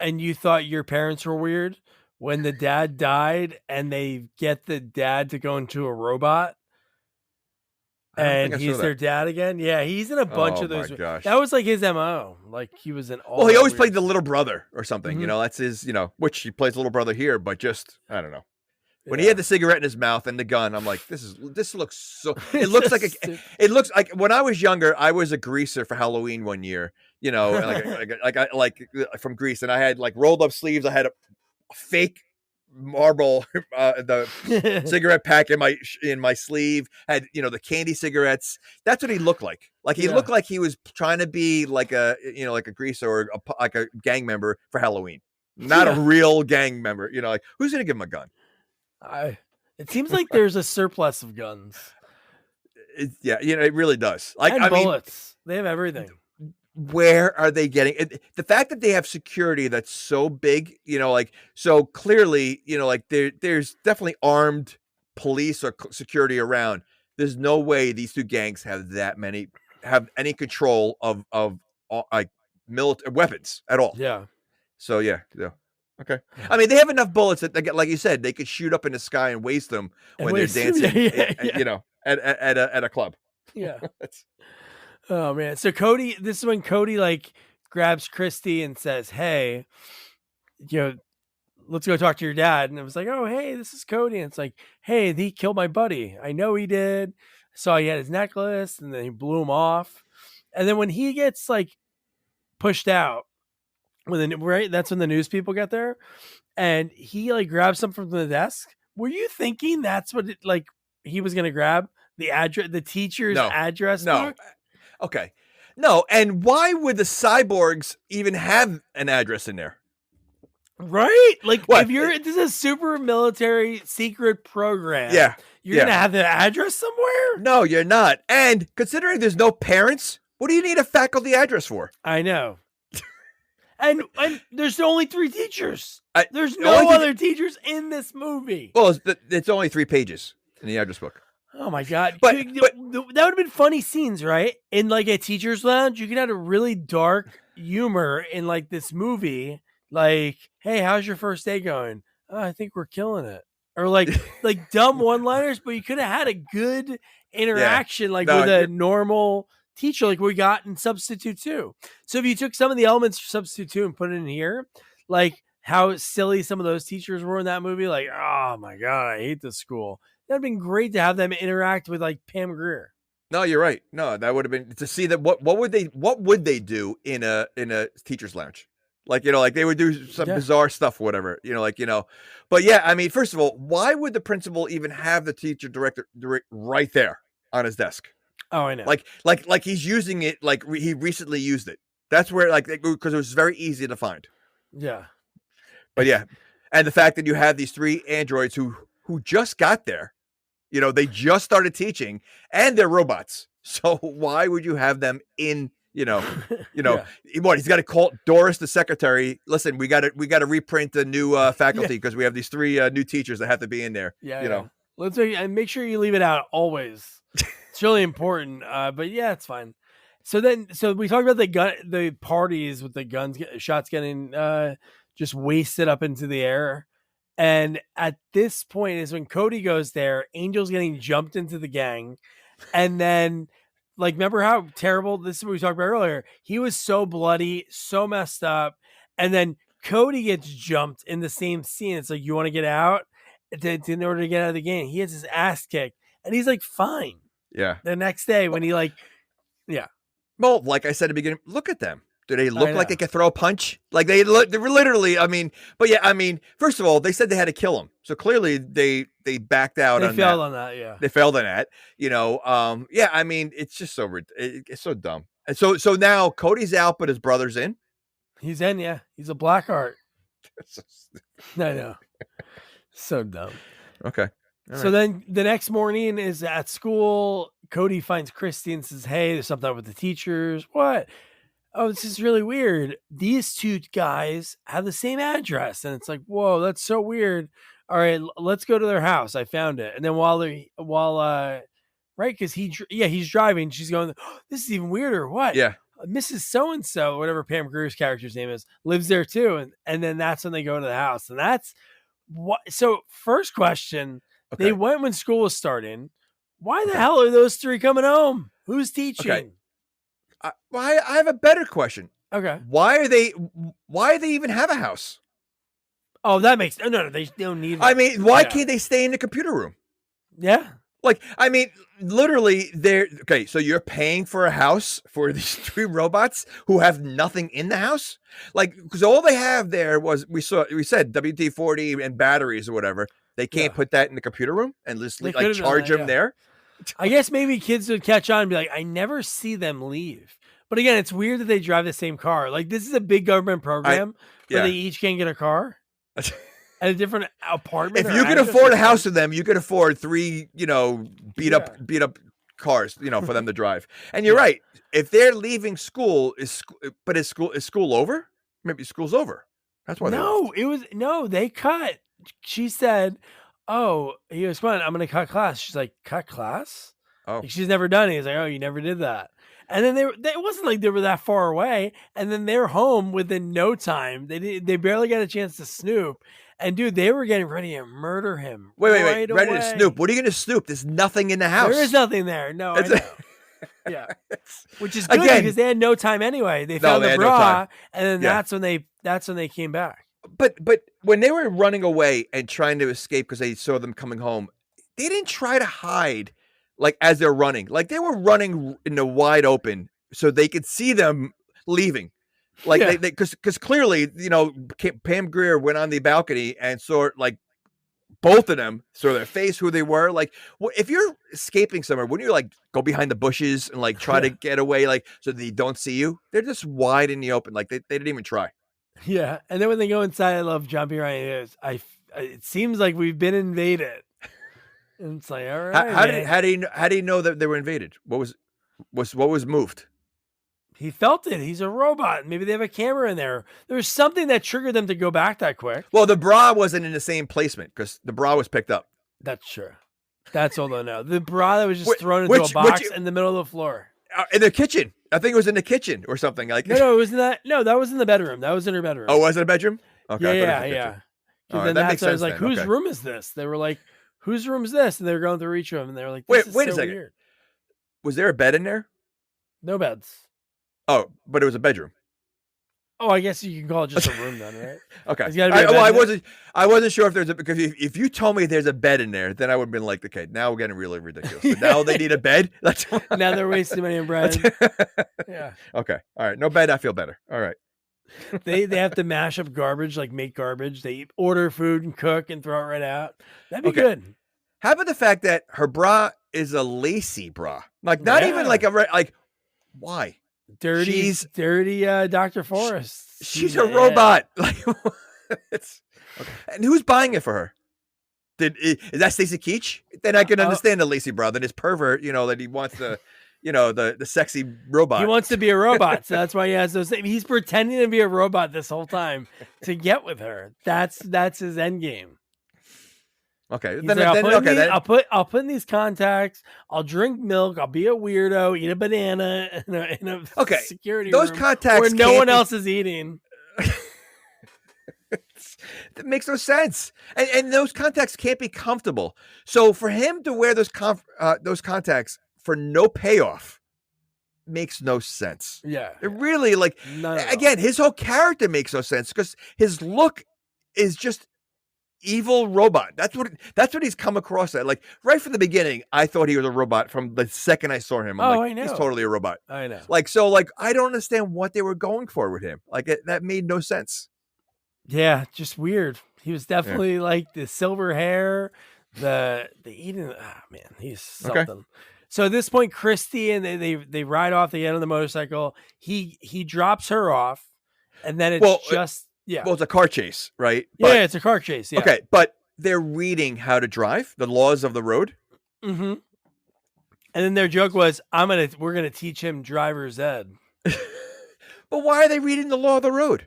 and you thought your parents were weird when the dad died, and they get the dad to go into a robot. And he's their dad again. Yeah, he's in a bunch of those. Gosh. That was like his MO. Like, he was in all. Well, he always played the little brher or something. That's his. Which he plays little brother here, but just I don't know. When he had the cigarette in his mouth and the gun, I'm like, this looks so. It looks like when I was younger, I was a greaser for Halloween one year. Like from Greece, and I had like rolled up sleeves. I had a fake Marlboro the cigarette pack in my sleeve, had the candy cigarettes. That's what he looked like. Like, he looked like he was trying to be like a like a greaser or like a gang member for Halloween, not a real gang member. Like, who's gonna give him a gun? It seems like there's a surplus of guns. It really does. Like, and bullets. They have everything. Where are they getting it? The fact that they have security that's so big, so clearly, like there's definitely armed police or security around. There's no way these two gangs have any control of like military weapons at all. Yeah. So yeah. Okay. I mean, they have enough bullets that they get, like you said, they could shoot up in the sky and waste them when they're dancing, at a club. Yeah. Oh man. So this is when Cody like grabs Christy and says, "Hey, let's go talk to your dad." And it was like, "Oh, hey, this is Cody." And it's like, "Hey, he killed my buddy. I know he did. I saw he had his necklace," and then he blew him off. And then when he gets like pushed out, that's when the news people get there, and he like grabs something from the desk. Were you thinking that's what he was gonna grab the address, the teacher's address? No. Book? Okay. No. And why would the Cyborgs even have an address in there? Right? Like, What? if this is a super military secret program. Yeah. You're going to have the address somewhere? No, you're not. And considering there's no parents, what do you need a faculty address for? I know. and there's only 3 teachers. There's the no only other teachers in this movie. Well, it's only 3 pages in the address book. Oh my God. But that would have been funny scenes, right? In like a teacher's lounge, you could have a really dark humor in like this movie. Like, hey, how's your first day going? Oh, I think we're killing it. Or like dumb one-liners, but you could have had a good interaction with a normal teacher like we got in Substitute 2. So if you took some of the elements for Substitute 2 and put it in here, like how silly some of those teachers were in that movie, like, oh my God, I hate this school. That'd have been great to have them interact with like Pam Grier. No, you're right. No, that would have been to see that what would they do in a teacher's lounge? Like, like they would do some bizarre stuff, whatever, but yeah, I mean, first of all, why would the principal even have the teacher director right there on his desk? Oh, I know. Like he's using it. Like he recently used it. That's where because it was very easy to find. Yeah. But yeah. And the fact that you have these 3 androids who just got there, they just started teaching and they're robots. So why would you have them in, what he's got to call Doris, the secretary. Listen, we got to reprint the new faculty because we have these 3 new teachers that have to be in there. Yeah. Let's make sure you leave it out always. It's really important. But yeah, it's fine. So we talked about the parties with the guns, shots getting just wasted up into the air. And at this point is when Cody goes there, Angel's getting jumped into the gang. And then, like, remember how terrible, this is what we talked about earlier. He was so bloody, so messed up. And then Cody gets jumped in the same scene. It's like, you want to get out? In order to get out of the game, he has his ass kicked. And he's like, fine. Yeah. The next day when he Well, like I said at the beginning, look at them. Do they look like they can throw a punch? Like they were literally, first of all, they said they had to kill him. So clearly they backed out on that. They failed on that, yeah. They failed on that. It's just it's so dumb. And so now Cody's out, but his brother's in. He's in, yeah. He's a Blackheart. I know. So dumb. Okay. So then the next morning is at school. Cody finds Christy and says, hey, there's something up with the teachers. What? Oh, this is really weird. These 2 guys have the same address. And it's like, whoa, that's so weird. All right, let's go to their house. I found it. And then right, because he's driving. She's going, oh, this is even weirder. What? Yeah. Mrs. So-and-so, whatever Pam Grier's character's name is, lives there too. And then that's when they go to the house. And that's what. So first question, they went when school was starting. Why the hell are those 3 coming home? Who's teaching? Okay. I have a better question. Okay. Why do they even have a house? Oh, that makes no. They don't need. I mean, why can't they stay in the computer room? Yeah. Like, I mean, literally, they're okay. So you're paying for a house for these 3 robots who have nothing in the house, like because all they have there was we said WD-40 and batteries or whatever. They can't put that in the computer room and just charge them there. I guess maybe kids would catch on and be like, I never see them leave. But again, it's weird that they drive the same car. Like, this is a big government program where they each can get a car at a different apartment. If you can afford a house with them, you can afford 3, beat up cars, for them to drive. And you're right. If they're leaving school, is school over? Maybe school's over. That's why. They cut. She said, oh, he was fun. I'm going to cut class. She's like, cut class? Oh. Like, she's never done it. He's like, oh, you never did that. And then it wasn't like they were that far away. And then they're home within no time. They barely got a chance to snoop. And dude, they were getting ready to murder him. Wait. Ready to snoop? What are you going to snoop? There's nothing in the house. There is nothing there. No, I know. Yeah. Which is good because they had no time anyway. They found the bra, and then that's when they came back. But when they were running away and trying to escape because they saw them coming home, they didn't try to hide like as they're running. Like they were running in the wide open so they could see them leaving. Like because clearly, Pam Grier went on the balcony and saw like both of them saw their face, who they were. Like, if you're escaping somewhere, wouldn't you like go behind the bushes and like try to get away, like so they don't see you? They're just wide in the open, like they didn't even try. Yeah, and then when they go inside, I love John B. Ryan. It seems like we've been invaded. And it's like, all right. How do you know that they were invaded? What was moved? He felt it. He's a robot. Maybe they have a camera in there. There was something that triggered them to go back that quick. Well, the bra wasn't in the same placement because the bra was picked up. That's true. That's all I know. The bra that was just thrown into a box in the middle of the floor. In the kitchen. I think it was in the kitchen or something. Like No, it was in that. No, that was in the bedroom. That was in her bedroom. Oh, was it a bedroom? Okay. Yeah. Right, then that makes sense. I was like, whose room is this? They were like, whose room is this? And they were going through each room, and they were like, wait a second. Weird. Was there a bed in there? No beds. Oh, but it was a bedroom. Oh, I guess you can call it just a room then, right? Okay. I wasn't sure if there's because if you told me there's a bed in there, then I would have been like, okay, now we're getting really ridiculous. So now they need a bed. Now they're wasting money on bread. Yeah. Okay. All right. No bed. I feel better. All right. They have to mash up garbage, like make garbage. They order food and cook and throw it right out. That'd be good. How about the fact that her bra is a lacy bra? Like not even like why? Dirty Dr. Forrest. She's a robot. Like, it's okay. And who's buying it for her? Is that Stacey Keach? Then I can understand the lacy bra. That is pervert. That he wants to, the sexy robot. He wants to be a robot, so that's why he has those things. He's pretending to be a robot this whole time to get with her. That's his end game. Okay. I'll put in these contacts. I'll drink milk. I'll be a weirdo. Eat a banana in a security those room contacts where no one else is eating. That makes no sense. And those contacts can't be comfortable. So for him to wear those contacts for no payoff makes no sense. Yeah. It really again, his whole character makes no sense because his look is just evil robot. That's what he's come across at. Like right from the beginning, I thought he was a robot from the second I saw him. I know. He's totally a robot. I know. I don't understand what they were going for with him. That made no sense. Yeah, just weird. He was definitely like the silver hair, the eating. Ah, man, he's something. Okay. So at this point, Christy and they ride off. They get on the motorcycle. He drops her off, and then it's yeah. Well, it's a car chase, right? Yeah, it's a car chase. Yeah. Okay, but they're reading how to drive, the laws of the road. Mm-hmm. And then their joke was, we're gonna teach him driver's ed. But why are they reading the law of the road?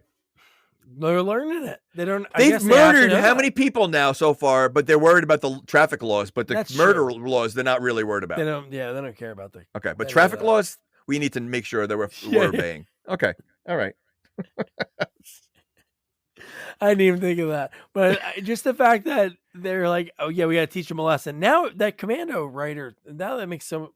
They're learning it. They've murdered how many people now so far? But they're worried about the traffic laws. But the murder laws, they're not really worried about. They don't care about the. Okay, but traffic laws, we need to make sure that we're obeying. Okay, all right. I didn't even think of that, but just the fact that they're like, oh yeah, we got to teach them a lesson. Now that Commando writer, now that makes so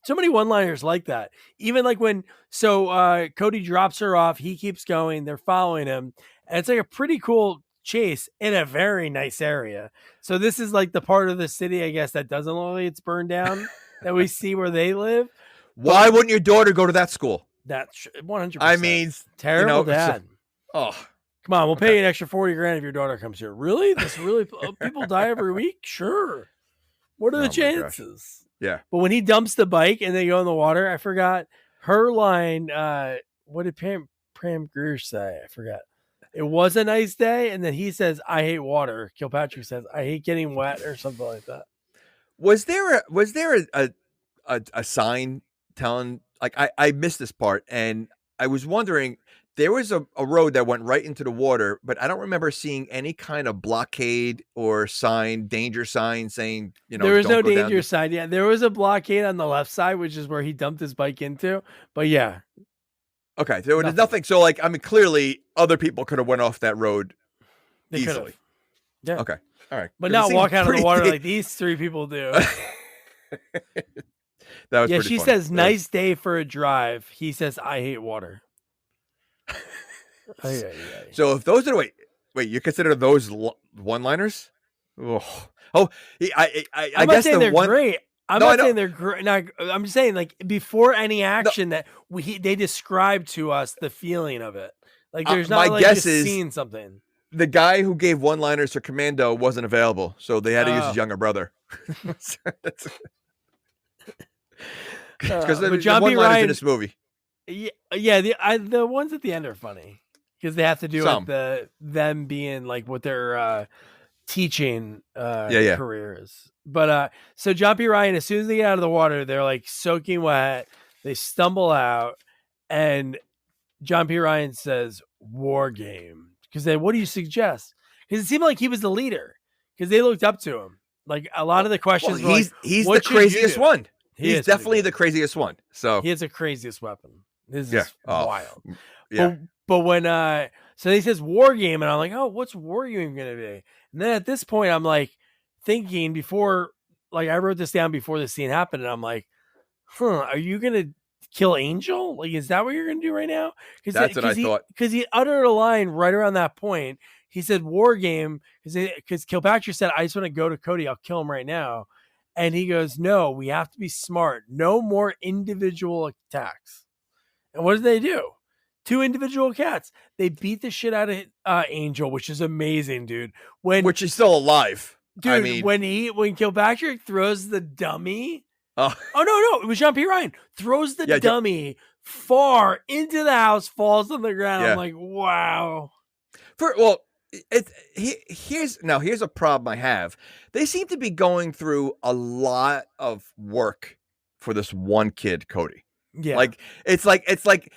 many one-liners like that. Even like when Cody drops her off, he keeps going, they're following him, and it's like a pretty cool chase in a very nice area. So this is like the part of the city, I guess, that doesn't look like it's burned down that we see where they live. Why wouldn't your daughter go to that school? That's 100%. I mean, terrible dad. Come on, we'll pay you an extra $40,000 if your daughter comes here. Really? People die every week? Sure. What are the chances? Yeah. But when he dumps the bike and they go in the water, I forgot her line. What did Pam Grier say? I forgot. It was a nice day, and then he says, "I hate water." Kilpatrick says, "I hate getting wet," or something like that. Was there a sign telling? Like I missed this part, and I was wondering. There was a road that went right into the water, but I don't remember seeing any kind of blockade or danger sign saying, there was no danger sign. Yeah, there was a blockade on the left side, which is where he dumped his bike into. But yeah. Okay, there was nothing. So clearly other people could have went off that road easily. Yeah. Okay. All right. But not walk out of the water like these three people do. That was pretty she funny. Says, "Nice day for a drive." He says, "I hate water." Yeah. So if those are wait, you consider those one-liners? I guess they're great. I'm not saying they're great. No, I'm just saying before any action that they describe to us the feeling of it. Like there's not my guess just is seeing something. The guy who gave one-liners to Commando wasn't available, so they had to use his younger brother. Because the one-liners in this movie. Yeah, the ones at the end are funny. because they have to do Some. with them being like what their teaching Yeah. career is. But so John P. Ryan, as soon as they get out of the water, they're like soaking wet. They stumble out, and John P. Ryan says, "War game." Because then, what do you suggest? Because it seemed like he was the leader. Because they looked up to him. Like a lot of the questions. Well, he's the "What should you craziest do?" one. He He's is definitely pretty the craziest one. So He has the craziest weapon. This Yeah. is Oh, wild. yeah. But when so he says war game, and I'm like, oh, what's war game gonna be? And then at this point, I'm like thinking before, like I wrote this down before the scene happened, and I'm like, are you gonna kill Angel? Like, is that what you're gonna do right now? That's what I thought. Because he uttered a line right around that point. He said war game because Kilpatrick said, I just want to go to Cody. I'll kill him right now. And he goes, no, we have to be smart. No more individual attacks. And what did they do? 2 individual cats. They beat the shit out of Angel, which is amazing, dude. Which is still alive. Dude, I mean, when Kilpatrick throws the dummy. oh No, it was John P. Ryan. Throws the dummy far into the house, falls on the ground. Yeah. I'm like, wow. Here's a problem I have. They seem to be going through a lot of work for this one kid, Cody. Yeah. Like it's like it's like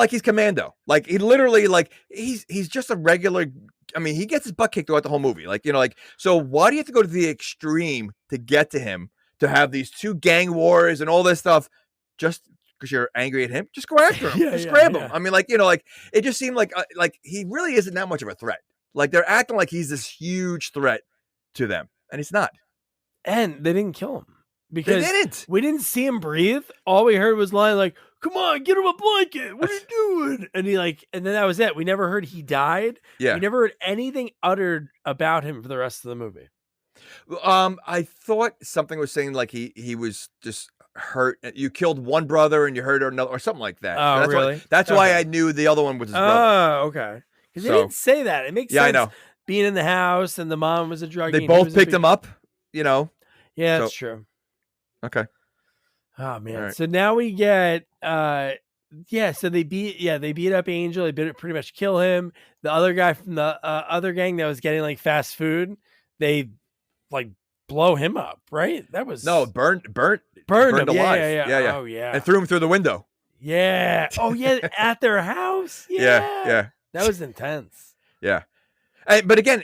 he's Commando. Like he literally he's just a regular. I mean, he gets his butt kicked throughout the whole movie. So why do you have to go to the extreme to get to him, to have these 2 gang wars and all this stuff just because you're angry at him? Just go after him. Just grab him. I mean, it just seemed like he really isn't that much of a threat. Like they're acting like he's this huge threat to them, and he's not. And they didn't kill him because they didn't. We didn't see him breathe. All we heard was lying like, "Come on, get him a blanket. What are you doing?" And and then that was it. We never heard he died. Yeah. We never heard anything uttered about him for the rest of the movie. I thought something was saying like he was just hurt. You killed one brother and you hurt another, or something like that. Oh, that's really? That's why I knew the other one was his brother. Oh, okay. Because they didn't say that. It makes sense. I know. Being in the house and the mom was a drug. They both picked him up. Yeah, that's true. Okay. Oh man. Right. So now we get so they beat up Angel. They pretty much kill him. The other guy from the other gang that was getting like fast food, they like blow him up, right? That was burned him alive. Yeah. Oh yeah. And threw him through the window. Yeah. Oh yeah, at their house. Yeah. That was intense. Yeah. But again,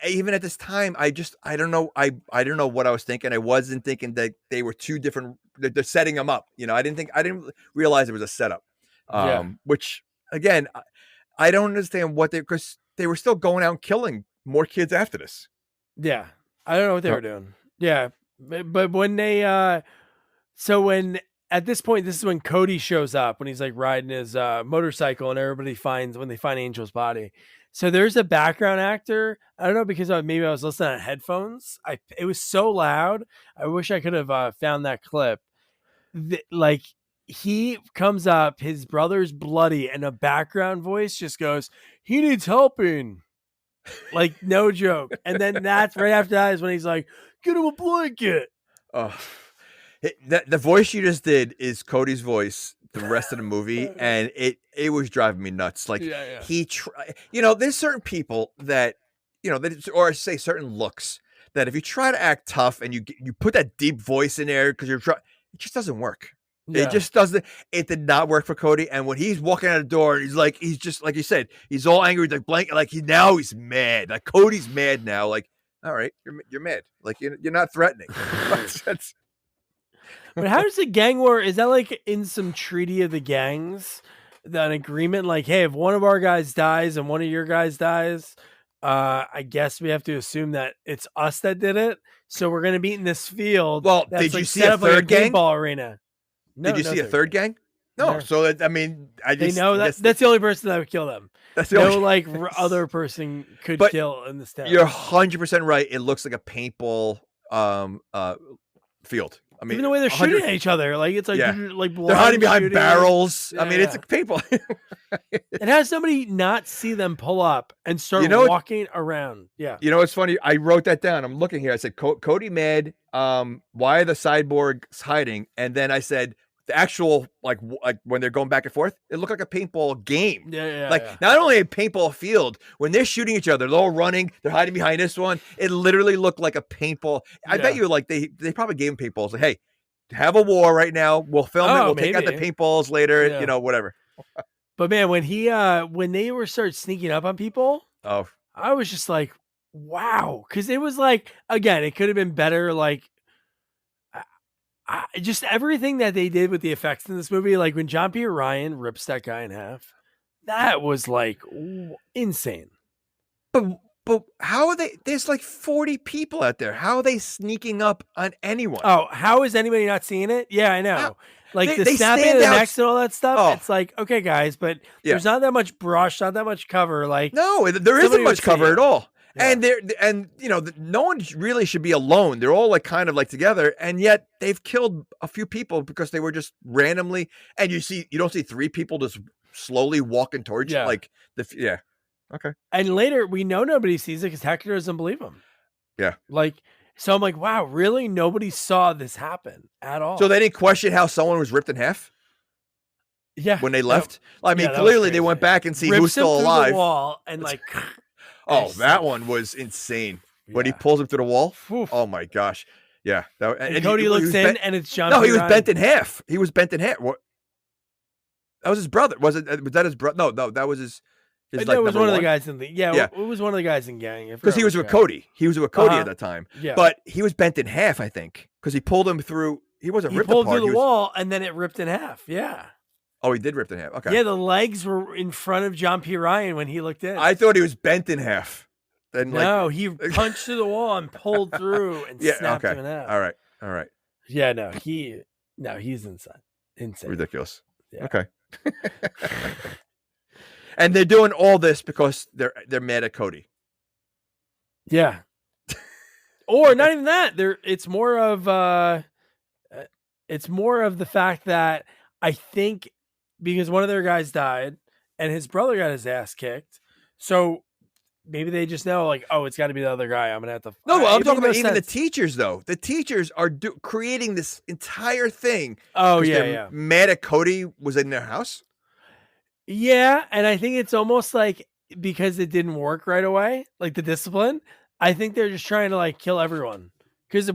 even at this time, I don't know. I don't know what I was thinking. I wasn't thinking that they were 2 different. They're setting them up. I didn't realize it was a setup. Which again, I don't understand because they were still going out and killing more kids after this. Yeah, I don't know what they were doing. Yeah, but when they when at this point, this is when Cody shows up when he's like riding his motorcycle, and everybody when they find Angel's body. So there's a background actor. I don't know, because maybe I was listening on headphones. It was so loud. I wish I could have found that clip. He comes up, his brother's bloody, and a background voice just goes, "He needs helping." Like, no joke. And then that's right after that is when he's like, "Get him a blanket." Oh, the voice you just did is Cody's voice the rest of the movie, and it was driving me nuts. Like there's certain people that or say certain looks that if you try to act tough and you put that deep voice in there because you're trying, it just doesn't work. Yeah. It just doesn't. It did not work for Cody. And when he's walking out the door, he's just like you said, he's all angry, like blank, like he's mad. Like Cody's mad now. Like, all right, you're mad. Like you're not threatening. But how does the gang war? Is that like in some treaty of the gangs, an agreement? Like, hey, if one of our guys dies and one of your guys dies, I guess we have to assume that it's us that did it. So we're gonna be in this field. Well, did you see a third gang? Paintball arena. No, did you see a third gang? No. So I they know that's the only person that would kill them. That's the only like other person could kill in this town. You're 100% right. It looks like a paintball field. I mean, even the way they're shooting at each other, like it's like like they're hiding behind barrels. Yeah, I mean, it's a paintball. And has somebody not see them pull up and start walking around? Yeah. It's funny. I wrote that down. I'm looking here. I said, Cody mad. Why are the cyborgs hiding? And then I said, the actual like when they're going back and forth, it looked like a paintball game. Yeah. Not only a paintball field, when they're shooting each other, they're all running, they're hiding behind this one. It literally looked like a paintball. I bet you like they probably gave them paintballs. Like, hey, have a war right now. We'll film it. We'll take out the paintballs later. Yeah. Whatever. But man, when they were started sneaking up on people, I was just like, wow, because it was like, again, it could have been better. Like, just everything that they did with the effects in this movie, like when John P. Ryan rips that guy in half, that was like insane. But how are they? There's like 40 people out there. How are they sneaking up on anyone? Oh, how is anybody not seeing it? Yeah, I know. How? Like They the snapping stand of the out. necks and all that stuff. Oh. It's like, okay, guys, but there's not that much brush, not that much cover. Like, no, there isn't much cover at all. Yeah. And no one really should be alone. They're all like kind of like together, and yet they've killed a few people because they were just randomly. And you don't see 3 people just slowly walking towards you. Like okay. And later we know nobody sees it because Hector doesn't believe him. Yeah. Like, so I'm like, wow, really? Nobody saw this happen at all. So they didn't question how someone was ripped in half. Yeah. When they left, I mean, clearly they went back and see who's still alive. The wall and like. Oh, that one was insane. When he pulls him through the wall. Oof. Oh my gosh. Yeah. And Cody looks in and it's John. No, he was bent in half. He was bent in half. What? That was his brother. Was that his brother? No, that was his. That was one of the guys in the it was one of the guys in gang. Because he was with Cody. He was with Cody at that time. Yeah. But he was bent in half, I think, because he pulled him through. He wasn't ripped apart. He pulled through the wall and then it ripped in half. Yeah. Oh, he did rip in half. Okay. Yeah, the legs were in front of John P. Ryan when he looked in. I thought he was bent in half. Then no, he punched through the wall and pulled through and snapped him in half. All right. Yeah, no, he's insane. Ridiculous. Yeah. Okay. And they're doing all this because they're mad at Cody. Yeah. Or not even that. It's more of the fact that I think because one of their guys died and his brother got his ass kicked. So maybe they just know, like, oh, it's got to be the other guy. I'm going to have to. No, I'm talking about even the teachers, though. The teachers are creating this entire thing. Oh, yeah. Mad at Cody was in their house. Yeah. And I think it's almost like because it didn't work right away, like the discipline, I think they're just trying to like kill everyone. Because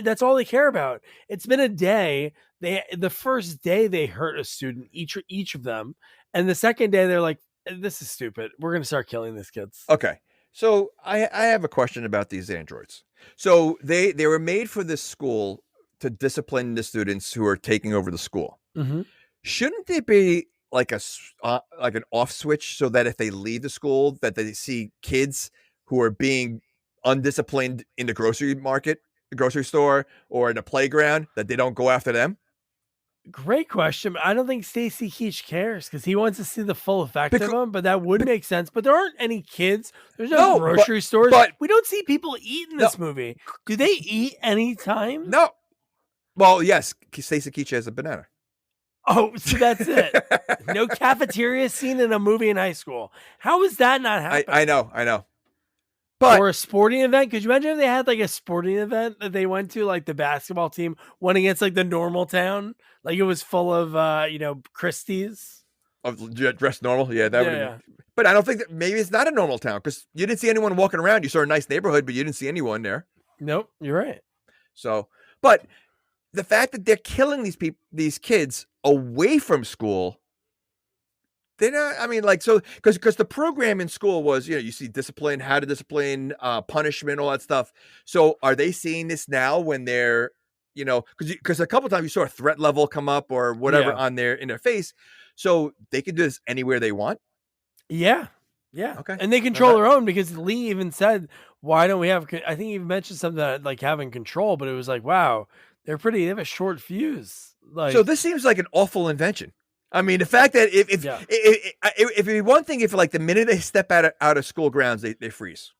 that's all they care about. It's been a day. The first day they hurt a student, each of them. And the second day they're like, this is stupid. We're going to start killing these kids. Okay. So I have a question about these androids. So they were made for this school to discipline the students who are taking over the school. Mm-hmm. Shouldn't there be like an off switch so that if they leave the school, that they see kids who are being undisciplined in the grocery store, or in the playground, that they don't go after them? Great question. I don't think Stacy Keach cares because he wants to see the full effect of them, but that would make sense. But there aren't any kids. There's no grocery stores. But we don't see people eat in this movie. Do they eat anytime? No. Well, yes. Stacy Keach has a banana. Oh, so that's it. No cafeteria scene in a movie in high school. How is that not happening? I know. Or a sporting event. Could you imagine if they had like a sporting event that they went to, like the basketball team went against like the normal town, like it was full of Christies of dressed normal? Yeah, that would. Yeah. But I don't think that maybe it's not a normal town because you didn't see anyone walking around. You saw a nice neighborhood, but you didn't see anyone there. Nope, you're right. So, but the fact that they're killing these kids away from school. They're not, I mean, like, so, because the program in school was, you see discipline, how to discipline, punishment, all that stuff. So are they seeing this now when they're, because a couple of times you saw a threat level come up or whatever in their face. So they can do this anywhere they want? Yeah. Okay. And they control their own because Lee even said, why don't we have, I think he even mentioned something that, like having control, but it was like, wow, they have a short fuse. Like, so this seems like an awful invention. I mean, the fact that if it'd be one thing if like the minute they step out of school grounds, they freeze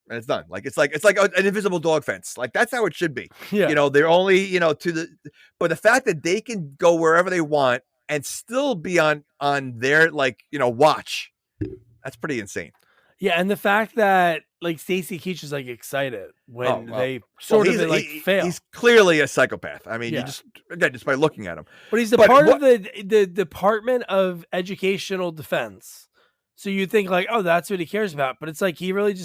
and it's done. Like it's like an invisible dog fence. Like that's how it should be. Yeah. They're only, but the fact that they can go wherever they want and still be on their watch, that's pretty insane. Yeah, and the fact that like Stacy Keach is like excited when they fail. He's clearly a psychopath. I mean, Yeah. you just by looking at him. But he's of the Department of Educational Defense. So you think like, oh, that's what he cares about. But it's like he really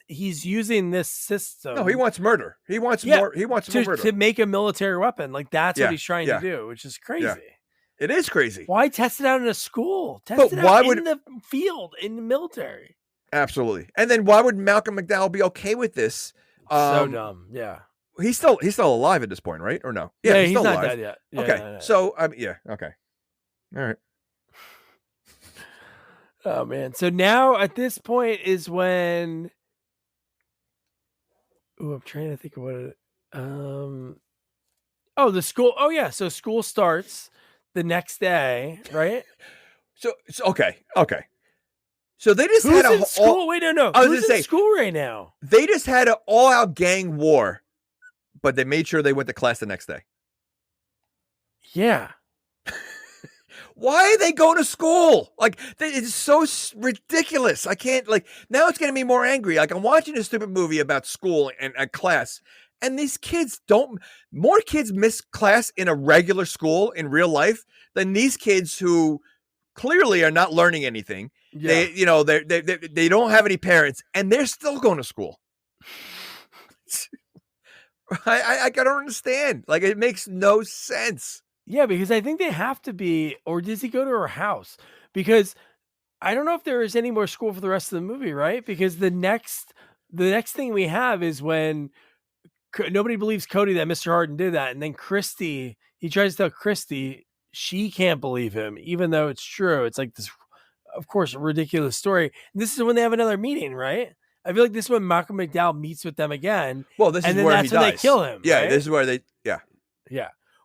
he's using this system. No, he wants murder. He wants more. He wants more murder to make a military weapon. Like that's what he's trying to do, which is crazy. Yeah. It is crazy. Why test it out in a school? Test it out in the field, in the military. Absolutely. And then why would Malcolm McDowell be okay with this? So dumb. Yeah. He's still alive at this point, right? Or no? Yeah, he's still not alive. dead yet. Yeah, okay. no. So okay. All right. Oh man. So now at this point is when I'm trying to think of what it the school. Oh yeah. So school starts the next day, right? So okay. So they just Who's had in school? Wait, no. I was Who's gonna in school right now? They just had an all-out gang war, but they made sure they went to class the next day. Yeah. Why are they going to school? Like, it's so ridiculous. I can't, now it's getting me more angry. Like, I'm watching a stupid movie about school and class, and these kids more kids miss class in a regular school in real life than these kids who clearly are not learning anything. Yeah. They don't have any parents, and they're still going to school. I don't understand. Like, it makes no sense. Yeah, because I think they have to be, or does he go to her house? Because I don't know if there is any more school for the rest of the movie, right? Because the next thing we have is when nobody believes Cody that Mr. Harden did that, and then Christy, he tries to tell Christy, she can't believe him, even though it's true. It's like this, of course, ridiculous story. And this is when they have another meeting, right? I feel like this is when Malcolm McDowell meets with them again. Well, this is where that's when they kill him. Yeah, right? This is where they. Yeah.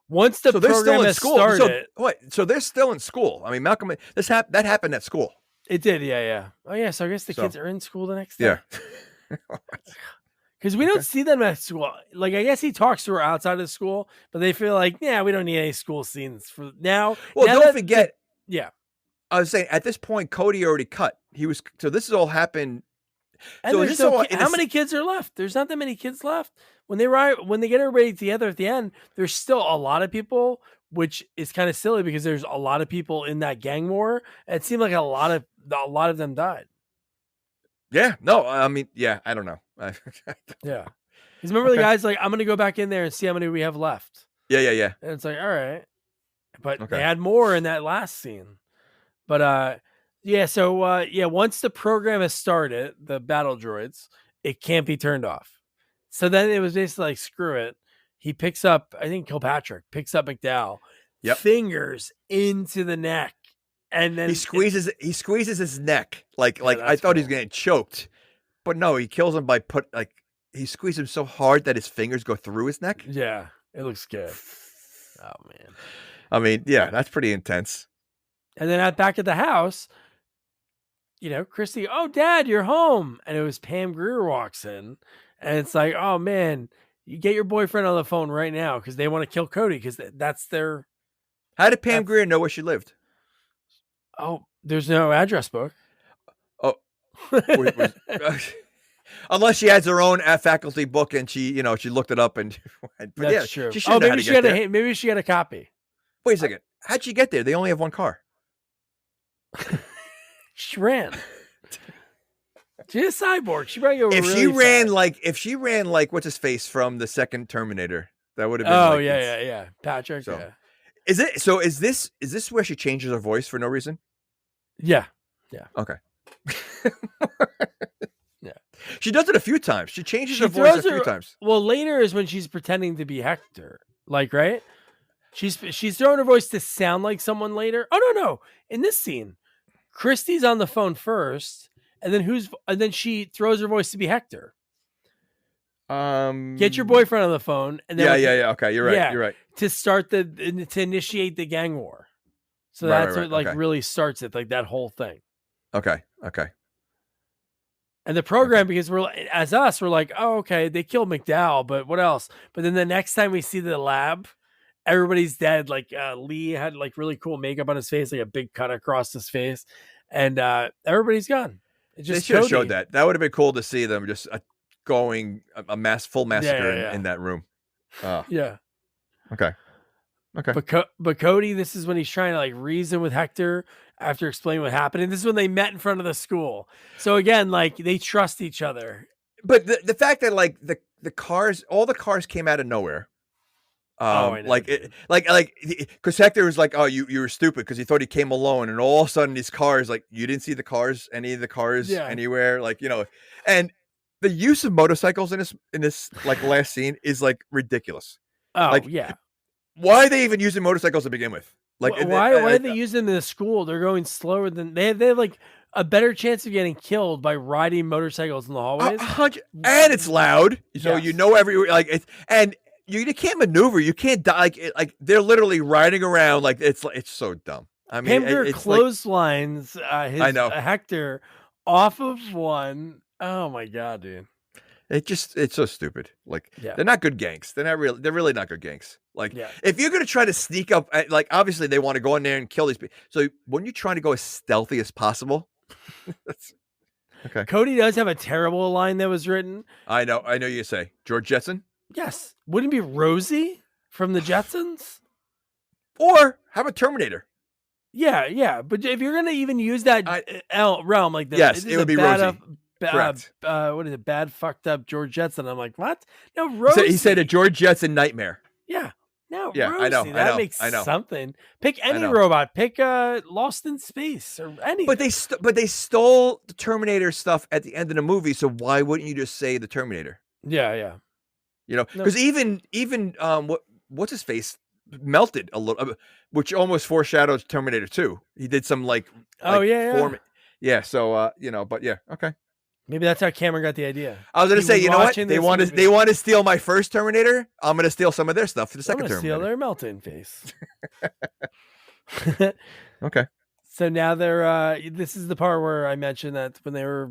Once the program has started, so they're still in school. I mean, Malcolm, that happened at school. It did, yeah. Oh yeah, so I guess the kids are in school the next day. Yeah. Because we don't see them at school. Like, I guess he talks to her outside of school, but they feel like, yeah, we don't need any school scenes for now. Well, don't forget. I was saying at this point, Cody already cut. So this has all happened. And so how many kids are left? There's not that many kids left. When they get everybody together at the end, there's still a lot of people, which is kind of silly because there's a lot of people in that gang war. It seemed like a lot of them died. Yeah. No, I mean, yeah, I don't know. Yeah. Because remember the guy's like, I'm going to go back in there and see how many we have left. Yeah. And it's like, all right. But they had more in that last scene. But, so once the program has started, the battle droids, it can't be turned off. So then it was basically like, screw it. He picks up, I think Kilpatrick picks up McDowell, fingers into the neck, and then he squeezes his neck. Like I thought he was getting choked, but no, he kills him by he squeezes him so hard that his fingers go through his neck. Yeah, it looks good. Oh man. I mean, yeah, that's pretty intense. And then back at the house, Christy, oh, Dad, you're home. And it was Pam Grier walks in. And it's like, oh, man, you get your boyfriend on the phone right now because they want to kill Cody because that's their... How did Pam Grier know where she lived? Oh, there's no address book. Oh. Unless she has her own faculty book and she looked it up. That's true. Maybe she had a copy. Wait a second. How'd she get there? They only have one car. She ran. She's a cyborg. She probably if she ran like what's his face from the second Terminator, that would have been. Oh yeah. Patrick. So, yeah. Is this where she changes her voice for no reason? Yeah. Okay. Yeah. She does it a few times. She changes her voice a few times. Well, later is when she's pretending to be Hector. Like, right? She's throwing her voice to sound like someone later. Oh no. In this scene, Christy's on the phone first. And then she throws her voice to be Hector. Get your boyfriend on the phone, and then okay, you're right. You're right. To start to initiate the gang war. So that's what really starts it, like that whole thing. Okay. And the program, because we're like, oh, okay, they killed McDowell, but what else? But then the next time we see the lab, everybody's dead. Like Lee had like really cool makeup on his face, like a big cut across his face, and everybody's gone. It's They just should have Cody. showed that. That would have been cool to see them just going full massacre Yeah. in that room. Yeah. Okay. But Cody, this is when he's trying to like reason with Hector after explaining what happened. And this is when they met in front of the school. So again, like they trust each other. But the fact that like the cars, all the cars came out of nowhere. I know. Because Hector was like, "Oh, you were stupid," because he thought he came alone, and all of a sudden these cars, like, you didn't see the cars, any of the cars anywhere, like, and the use of motorcycles in this like last scene is like ridiculous. Oh like, yeah. Why are they even using motorcycles to begin with? Like, why are they using them in the school? They're going slower than they have like a better chance of getting killed by riding motorcycles in the hallways. And it's loud, so Yes. every like it's and. You can't maneuver. You can't die. Like they're literally riding around. Like it's so dumb. I mean, Pam Grier clotheslines his Hector off of one. Oh my god, dude! It's so stupid. Like they're not good gangs. They're really not good gangs. Like if you're gonna try to sneak up, like obviously they want to go in there and kill these people. So when you're trying to go as stealthy as possible, that's okay. Cody does have a terrible line that was written. I know. You say George Jetson. Yes. Wouldn't it be Rosie from the Jetsons? Or how about Terminator? Yeah. But if you're going to even use that realm like that, yes, it would be Rosie. Correct. What is it? Bad, fucked up George Jetson. I'm like, what? No, Rosie. He said a George Jetson nightmare. Yeah. No, yeah, Rosie. I know. That makes something. Pick any robot. Pick Lost in Space or anything. But they stole the Terminator stuff at the end of the movie. So why wouldn't you just say the Terminator? Yeah. Because even what's his face melted a little, which almost foreshadows Terminator 2. He did some yeah. So but yeah, okay. Maybe that's how Cameron got the idea. I was gonna say, you know what? They want to steal my first Terminator. I'm gonna steal some of their stuff for the second Terminator. Steal their melting face. Okay. So now they're. This is the part where I mentioned that when they were,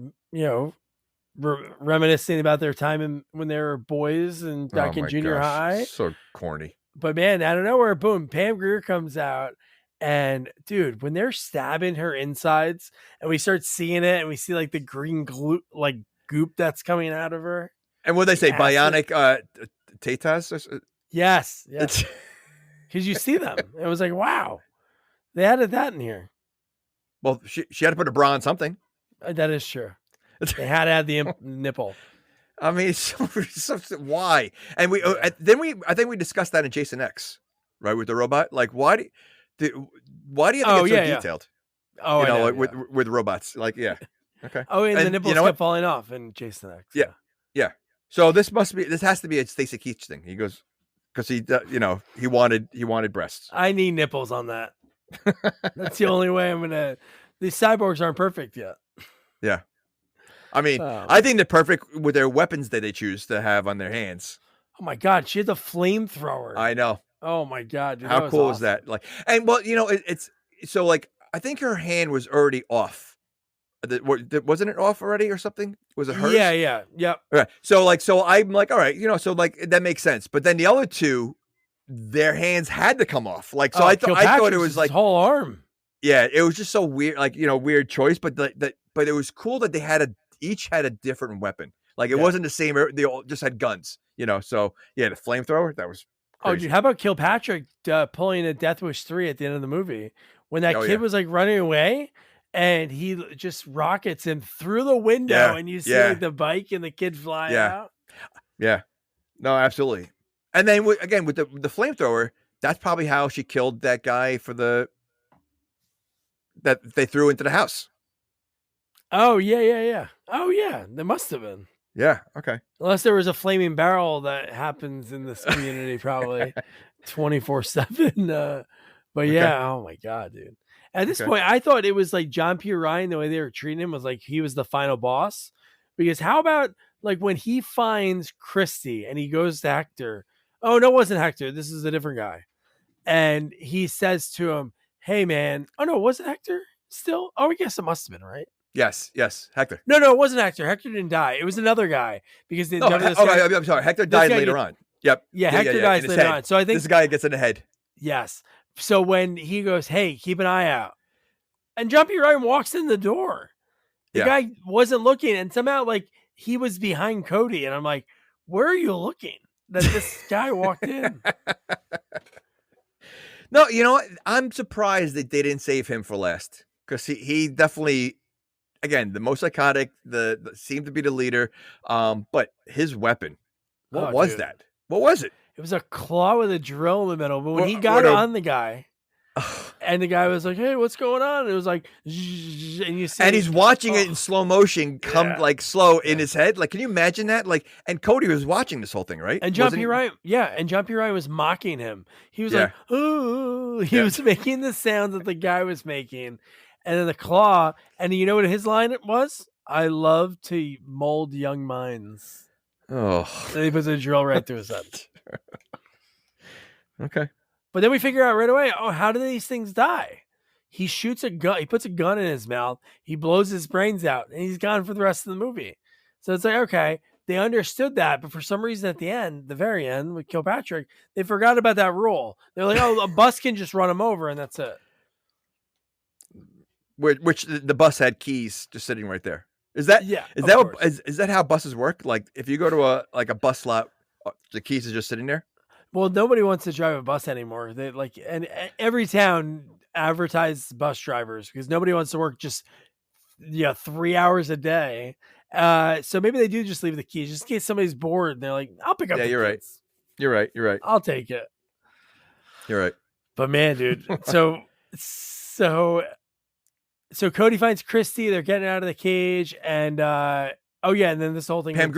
reminiscing about their time when they were boys and back in junior high. So corny. But man, out of nowhere, boom, Pam Grier comes out. And dude, when they're stabbing her insides and we start seeing it and we see like the green goop that's coming out of her. And what they say, bionic tatas? Yes. Because you see them. It was like, wow, they added that in here. Well, she had to put a bra on something. That is true. They had to add the nipple. I mean, why? And I think we discussed that in Jason X, right, with the robot. Like, why do you think it's so detailed? Oh, with robots, like, yeah, okay. Oh, and the nipples kept falling off in Jason X. Yeah. So this has to be a Stacy Keach thing. He goes because he wanted breasts. I need nipples on that. That's the only way I'm gonna. These cyborgs aren't perfect yet. Yeah. I mean, I think they're perfect with their weapons that they choose to have on their hands. Oh my god, she has a flamethrower. I know. Oh my god, dude, how cool is that? Like, and well, it's so like I think her hand was already off. Wasn't it off already or something? Was it hers? Yeah. Yep. Right. So I'm like, all right, so like that makes sense. But then the other two, their hands had to come off. Like, so I thought it was like whole arm. Yeah, it was just so weird, like weird choice. But but it was cool that they each had a different weapon. Like it wasn't the same. They all just had guns. So yeah, the flamethrower that was. Crazy. Oh, dude, how about Kilpatrick pulling a Death Wish 3 at the end of the movie when that kid was like running away and he just rockets him through the window and you see like the bike and the kid fly out. Yeah, no, absolutely. And then again with the flamethrower, that's probably how she killed that guy that they threw into the house. Oh yeah. Oh yeah, there must have been. Yeah. Okay. Unless there was a flaming barrel that happens in this community, probably 24/7. But yeah, oh my god, dude. At this point, I thought it was like John P. Ryan. The way they were treating him was like he was the final boss. Because how about like when he finds Christy and he goes to Hector? Oh no, it wasn't Hector. This is a different guy. And he says to him, "Hey man, oh no, was it Hector? Still? Oh, I guess it must have been, right?" Yes, Hector. No, it wasn't Hector. Hector didn't die. It was another guy because I'm sorry. Hector died later on. Yep. Yeah, Hector dies later on. So I think this guy gets in the head. Yes. So when he goes, "Hey, keep an eye out," and John P. Ryan walks in the door, The guy wasn't looking, and somehow like he was behind Cody, and I'm like, where are you looking? That this guy walked in. No, you know what? I'm surprised that they didn't save him for last, because he definitely, again, the most iconic, the seemed to be the leader. But his weapon, what was that? What was it? It was a claw with a drill in the middle. But when he got on the guy, and the guy was like, "Hey, what's going on?" And it was like, and you see, and he's watching it in slow motion, come like slow in his head. Like, can you imagine that? Like, and Cody was watching this whole thing, right? And John P. Ryan, and John P. Ryan was mocking him. He was like, "Ooh," he was making the sound that the guy was making, and then the claw. And you know what his line was? "I love to mold young minds." Oh, and he puts a drill right through his head. Okay. But then we figure out right away, how do these things die? He shoots a gun. He puts a gun in his mouth. He blows his brains out, and he's gone for the rest of the movie. So it's like, okay, they understood that, but for some reason at the end, the very end with Kilpatrick, they forgot about that rule. They're like, a bus can just run him over, and that's it. Which the bus had keys just sitting right there. Is that is that how buses work? Like, if you go to a bus stop, the keys are just sitting there? Well, nobody wants to drive a bus anymore. They and every town advertises bus drivers because nobody wants to work just 3 hours a day. So maybe they do just leave the keys just in case somebody's bored and they're like, "I'll pick up." Yeah, you're keys. Right. You're right. I'll take it. You're right. But man, dude, so Cody finds Christy. They're getting out of the cage, and and then this whole thing. Pam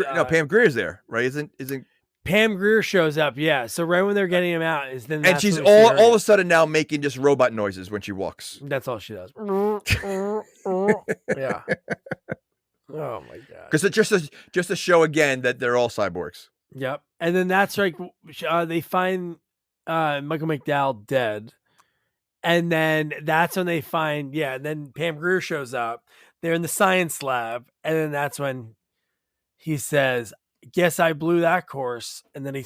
Grier's there, right? Isn't Pam Grier shows up? Yeah. So right when they're getting him out, and she's all of a sudden now making just robot noises when she walks. That's all she does. Yeah. Oh my god. Because it's just to show again that they're all cyborgs. Yep. And then that's like they find Michael McDowell dead. And then that's when they find, and then Pam Grier shows up. They're in the science lab. And then that's when he says, "Guess I blew that course." And then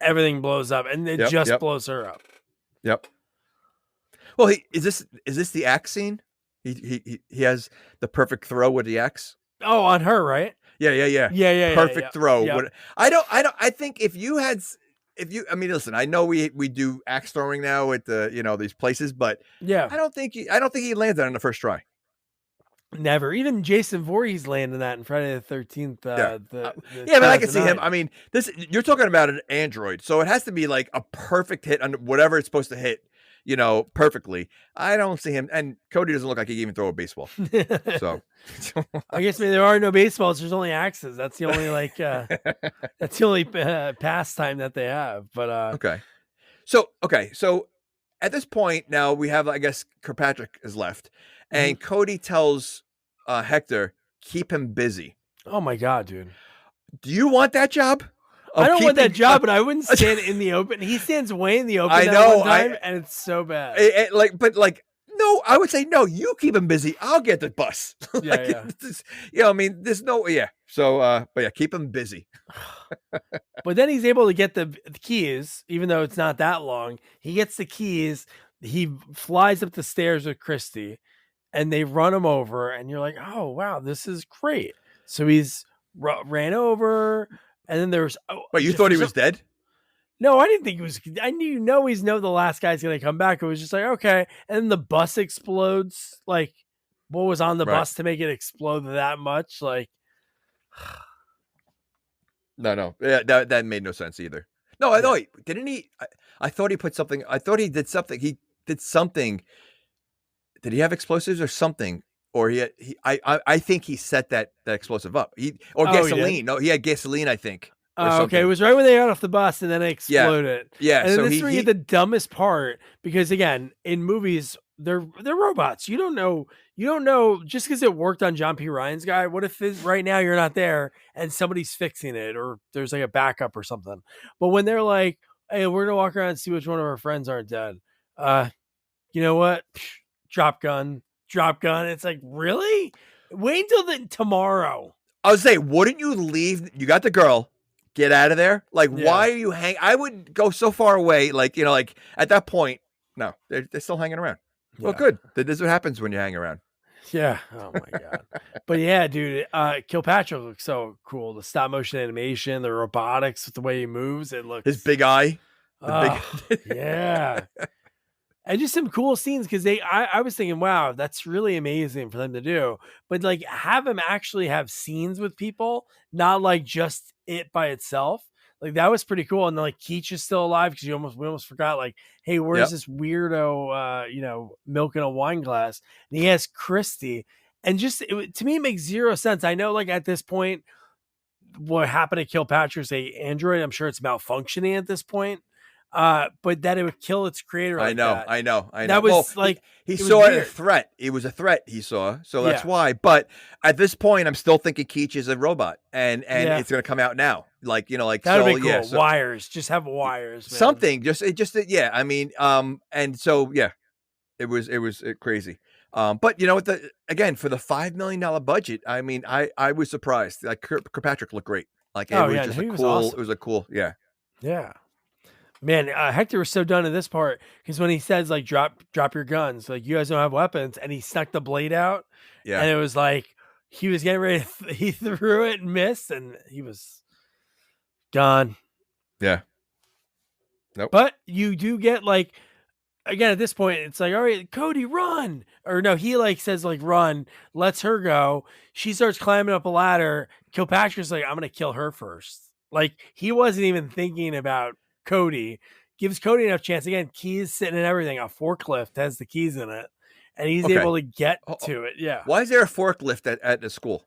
everything blows up, and it blows her up. Yep. Well, is this the axe scene? He has the perfect throw with the axe. Oh, on her, right? Yeah. Perfect throw. Yep. I think I mean, listen, I know we do axe throwing now at these places, but I don't think he lands that on the first try. Never. Even Jason Voorhees landed that in Friday the 13th. But I can see him. I mean, you're talking about an android, so it has to be like a perfect hit on whatever it's supposed to hit, perfectly. I don't see him, and Cody doesn't look like he can even throw a baseball. So I guess there are no baseballs. There's only axes. That's the only pastime that they have. But okay. So at this point now we have, I guess, Kilpatrick is left. And Cody tells Hector, keep him busy. Oh my god, dude! Do you want that job? I don't want that job, but I wouldn't stand in the open. He stands way in the open. I know, and it's so bad. No, I would say no. You keep him busy. I'll get the bus. I mean, there's no. So, but keep him busy. But then he's able to get the keys, even though it's not that long. He gets the keys. He flies up the stairs with Christy. And they run him over, and you're like, "Oh wow, this is great." So he's ran over, and then there's. Wait, you thought he was dead? No, I didn't think he was. I knew the last guy's gonna come back. It was just like, okay, and then the bus explodes. Like, what was on the bus to make it explode that much? Like, no, that made no sense either. No, I know. Didn't he? I thought he put something. I thought he did something. He did something. Did he have explosives or something? Or I think he set that explosive up. Gasoline. No, he had gasoline, I think. Okay, it was right when they got off the bus and then it exploded. Yeah. And this is where you get the dumbest part, because again, in movies, they're robots. You don't know just because it worked on John P. Ryan's guy. What if right now you're not there and somebody's fixing it, or there's like a backup or something? But when they're like, "Hey, we're gonna walk around and see which one of our friends aren't dead," you know what? Drop gun. It's like, really? Wait until tomorrow. I would say, wouldn't you leave? You got the girl. Get out of there. Like, why are you I would go so far away. Like, at that point, no, they're still hanging around. Yeah. Well, good. This is what happens when you hang around. Yeah. Oh my god. But yeah, dude, Kilpatrick looks so cool. The stop motion animation, the robotics, the way he moves, it looks His big eye. oh, yeah. And just some cool scenes because I was thinking, wow, that's really amazing for them to do. But like have him actually have scenes with people, not like just it by itself. Like that was pretty cool. And then like Keach is still alive because we almost forgot, like, hey, where's this weirdo milk in a wine glass? And he has Christy. And just to me, it makes zero sense. I know, like at this point, what happened to Kilpatrick's a android. I'm sure it's malfunctioning at this point. But that it would kill its creator. Like I know. That was like he it was saw weird. a threat. It was a threat he saw, so that's Yeah. why. But at this point, I'm still thinking Keach is a robot, and Yeah. it's gonna come out now. Like like that would so, be cool. yeah, so Wires, just have wires. Man. something. Yeah. I mean, and so yeah, it was crazy. But you know what? Again, for the $5 million budget, I mean, I was surprised. Like Kirkpatrick looked great. Like it Oh, was yeah, just he a was cool. awesome. It was a cool. Yeah. Yeah, man. Hector was so done in this part because when he says like drop your guns, like you guys don't have weapons, and he snuck the blade out, Yeah. and it was like he was getting ready. He threw it and missed, and he was gone. Yeah. Nope. But you do get like. Again, at this point, it's like, all right, Cody, run. Or no, he like says like run, lets her go. She starts climbing up a ladder. Kilpatrick's like, I'm gonna kill her first. Like he wasn't even thinking about Cody. Gives Cody enough chance. Again, keys sitting in everything. A forklift has the keys in it. And he's Okay. able to get to it. Yeah. Why is there a forklift at the school?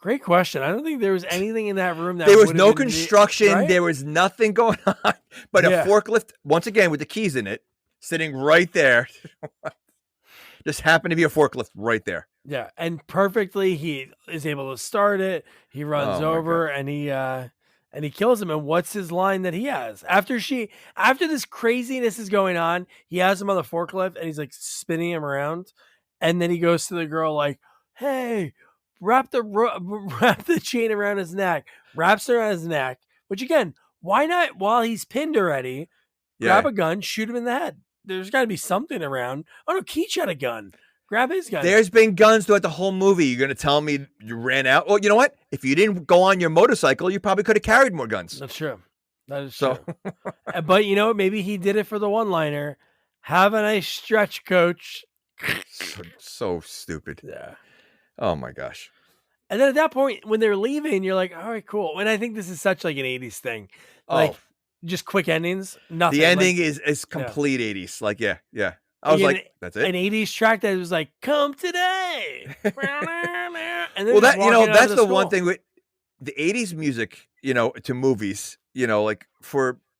Great question. I don't think there was anything in that room that There was would no have been construction. right? There was nothing going on, but Yeah. a forklift, once again, with the keys in it, sitting right there. Just happened to be a forklift right there. Yeah, and perfectly he is able to start it. He runs Oh, my over and he kills him. And what's his line that he has? After this craziness is going on, he has him on the forklift and he's like spinning him around. And then he goes to the girl like, hey, wrap the chain around his neck, wraps her around his neck, which again, why not while he's pinned already, grab a gun, shoot him in the head. There's got to be something around. Oh no, Keach had a gun. Grab his gun. There's been guns throughout the whole movie. You're going to tell me you ran out? Well, you know what? If you didn't go on your motorcycle, you probably could have carried more guns. That's true. That is So, true. But you know, maybe he did it for the one-liner. Have a nice stretch, coach. so stupid. Yeah. Oh my gosh. And then at that point, when they're leaving, you're like, all right, cool. And I think this is such like an 80s thing. Like just quick endings. Nothing. The ending like, is complete 80s. Like, yeah. I was like, that's it. An 80s track that was like, come today. And then Well, just that, you know, walking out that's of the school. one thing with the 80s music, you know, to movies, you know, like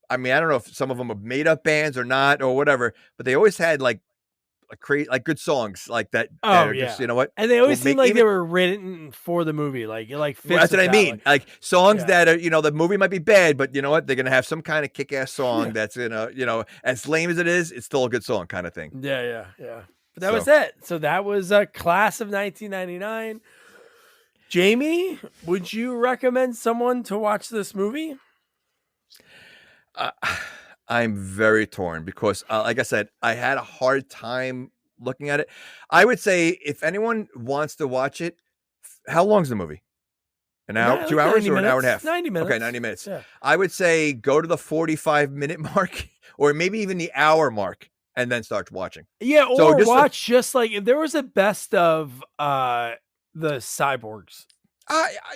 I mean, I don't know if some of them are made up bands or not or whatever, but they always had like good songs like that. Oh, that are yeah. just, you know what? And they always Will seem make like they even- were written for the movie. Like fits That's what with I that, mean. Like songs Yeah. that are, you know, the movie might be bad, but you know what? They're going to have some kind of kick-ass song that's in a, you know, as lame as it is, it's still a good song kind of thing. Yeah. But that was it. So that was a class of 1999. Jamie, would you recommend someone to watch this movie? I'm very torn because, like I said, I had a hard time looking at it. I would say if anyone wants to watch it, how long is the movie? An hour, Yeah, 2 like hours, 90 or an hour and a minutes. half? 90 minutes. Okay, 90 minutes. Yeah. I would say go to the 45-minute mark, or maybe even the hour mark, and then start watching. Yeah, or So just watch just like if there was a best of the Cyborgs.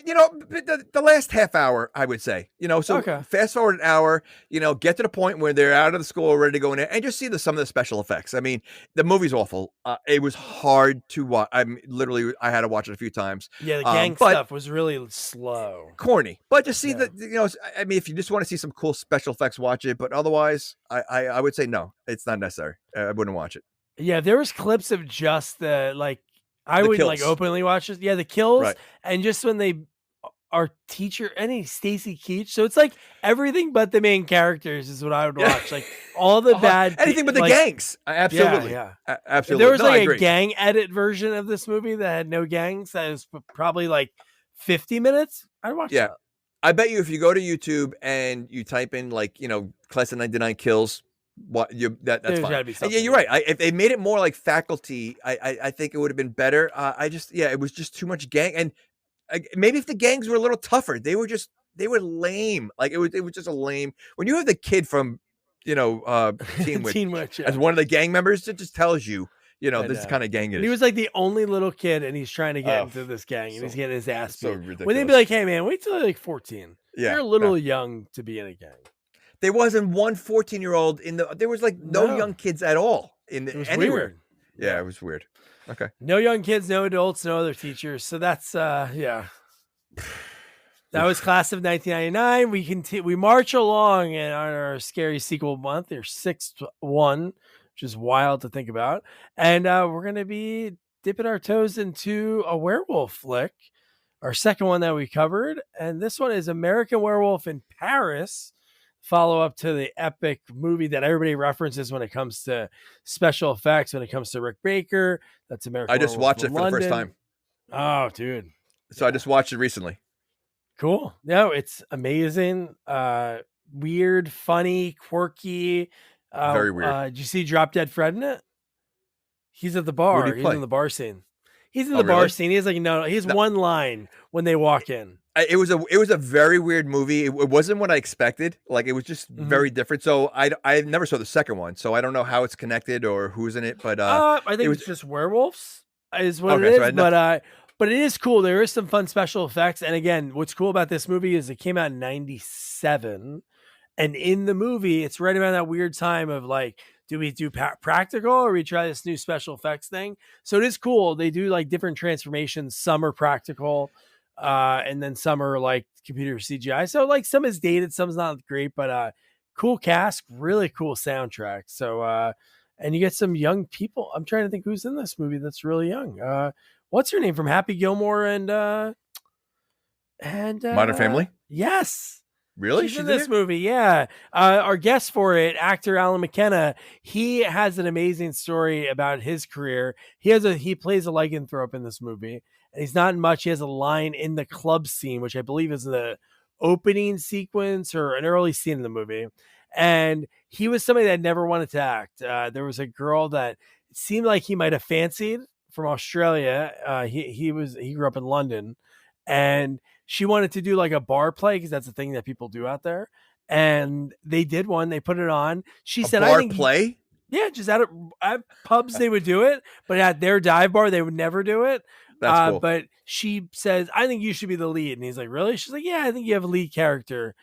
You know, the last half hour, I would say, you know, so Okay. fast forward an hour, you know, get to the point where they're out of the school, ready to go in there, and just see some of the special effects. I mean, the movie's awful. It was hard to watch. I had to watch it a few times. Yeah, the gang but- stuff was really slow. Corny, but just see Yeah. you know, I mean, if you just want to see some cool special effects, watch it. But otherwise, I would say no, it's not necessary. I wouldn't watch it. Yeah, there was clips of just the like I The would like kills. openly watch this. Yeah, the kills Right. and just when they are teacher any Stacy Keach. So it's like everything but the main characters is what I would Yeah. watch. Like all the bad Anything but the like, gangs. Absolutely. Yeah. Absolutely. If there was No, I like a agree. gang edit version of this movie that had no gangs, that is probably like 50 minutes. I'd watch Yeah. that. I bet you if you go to YouTube and you type in like, you know, class of 99 kills, What that's There's fine. gotta be And something. you're right. If they made it more like Faculty, I think it would have been better. It was just too much gang. And maybe if the gangs were a little tougher, they were lame. Like it was just a lame. When you have the kid from, Teen Witch, Teen Witch, as one of the gang members, it just tells you, this kind of gang it And is. he was like the only little kid, and he's trying to get into this gang, and he's getting his ass beat. When they'd be like, "Hey, man, wait till they're like 14. Yeah, You're a little young to be in a gang." There wasn't one 14-year-old there was like no young kids at all It was anywhere. weird. Yeah, it was weird. Okay. No young kids, no adults, no other teachers. So that's yeah. That was class of 1999. We march along in our scary sequel month. There's 6th one, which is wild to think about. And we're gonna be dipping our toes into a werewolf flick. Our second one that we covered. And this one is American Werewolf in Paris. Follow up to the epic movie that everybody references when it comes to special effects, when it comes to Rick Baker. That's American I just Werewolf watched it in for the first time. Oh, dude. So I just watched it recently. Cool. No, it's amazing. Weird, funny, quirky. Very weird. Did you see Drop Dead Fred in it? He's at the bar. Who do you He's play? in the bar scene. He's in the really? bar scene. He has like he has one line when they walk in. It was a very weird movie. It wasn't what I expected. Like it was just very different. So I never saw the second one, so I don't know how it's connected or who's in it. But I think it's just werewolves is what it is. So but it is cool. There is some fun special effects. And again, what's cool about this movie is it came out in 97. And in the movie, it's right around that weird time of like, do we do practical or we try this new special effects thing? So it is cool. They do like different transformations. Some are practical, and then some are like computer CGI. So like some is dated, some's not great, but cool cast, really cool soundtrack. So and you get some young people. I'm trying to think who's in this movie that's really young. What's her name from Happy Gilmore and Modern Family? Yes. Really? She's in this movie, yeah. Our guest for it, actor Alan Mckenna, he has an amazing story about his career. He plays a lycanthrope in this movie, and he's not in much. He has a line in the club scene, which I believe is the opening sequence or an early scene in the movie. And he was somebody that never wanted to act. There was a girl that it seemed like he might have fancied from Australia. He grew up in London, and she wanted to do like a bar play because that's a thing that people do out there. And they did one. They put it on. She said, bar "I think play." Yeah, just at pubs they would do it, but at their dive bar they would never do it. That's cool. But she says, "I think you should be the lead." And he's like, "Really?" She's like, "Yeah, I think you have a lead character."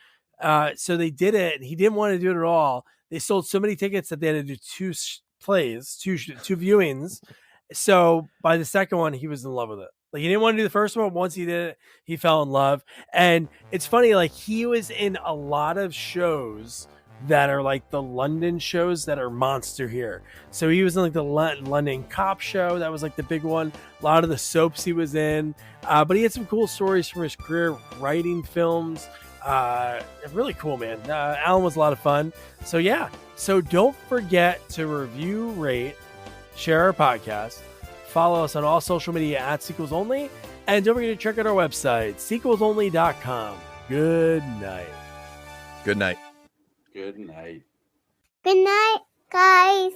So they did it, and he didn't want to do it at all. They sold so many tickets that they had to do two viewings. So by the second one, he was in love with it. Like he didn't want to do the first one. Once he did it, he fell in love. And it's funny, like he was in a lot of shows that are like the London shows that are monster here. So he was in like the London Cop Show. That was like the big one. A lot of the soaps he was in. But he had some cool stories from his career, writing films. Really cool, man. Alan was a lot of fun. So yeah. So don't forget to review, rate, share our podcast. Follow us on all social media at Sequels Only. And don't forget to check out our website, sequelsonly.com. Good night. Good night. Good night. Good night, guys.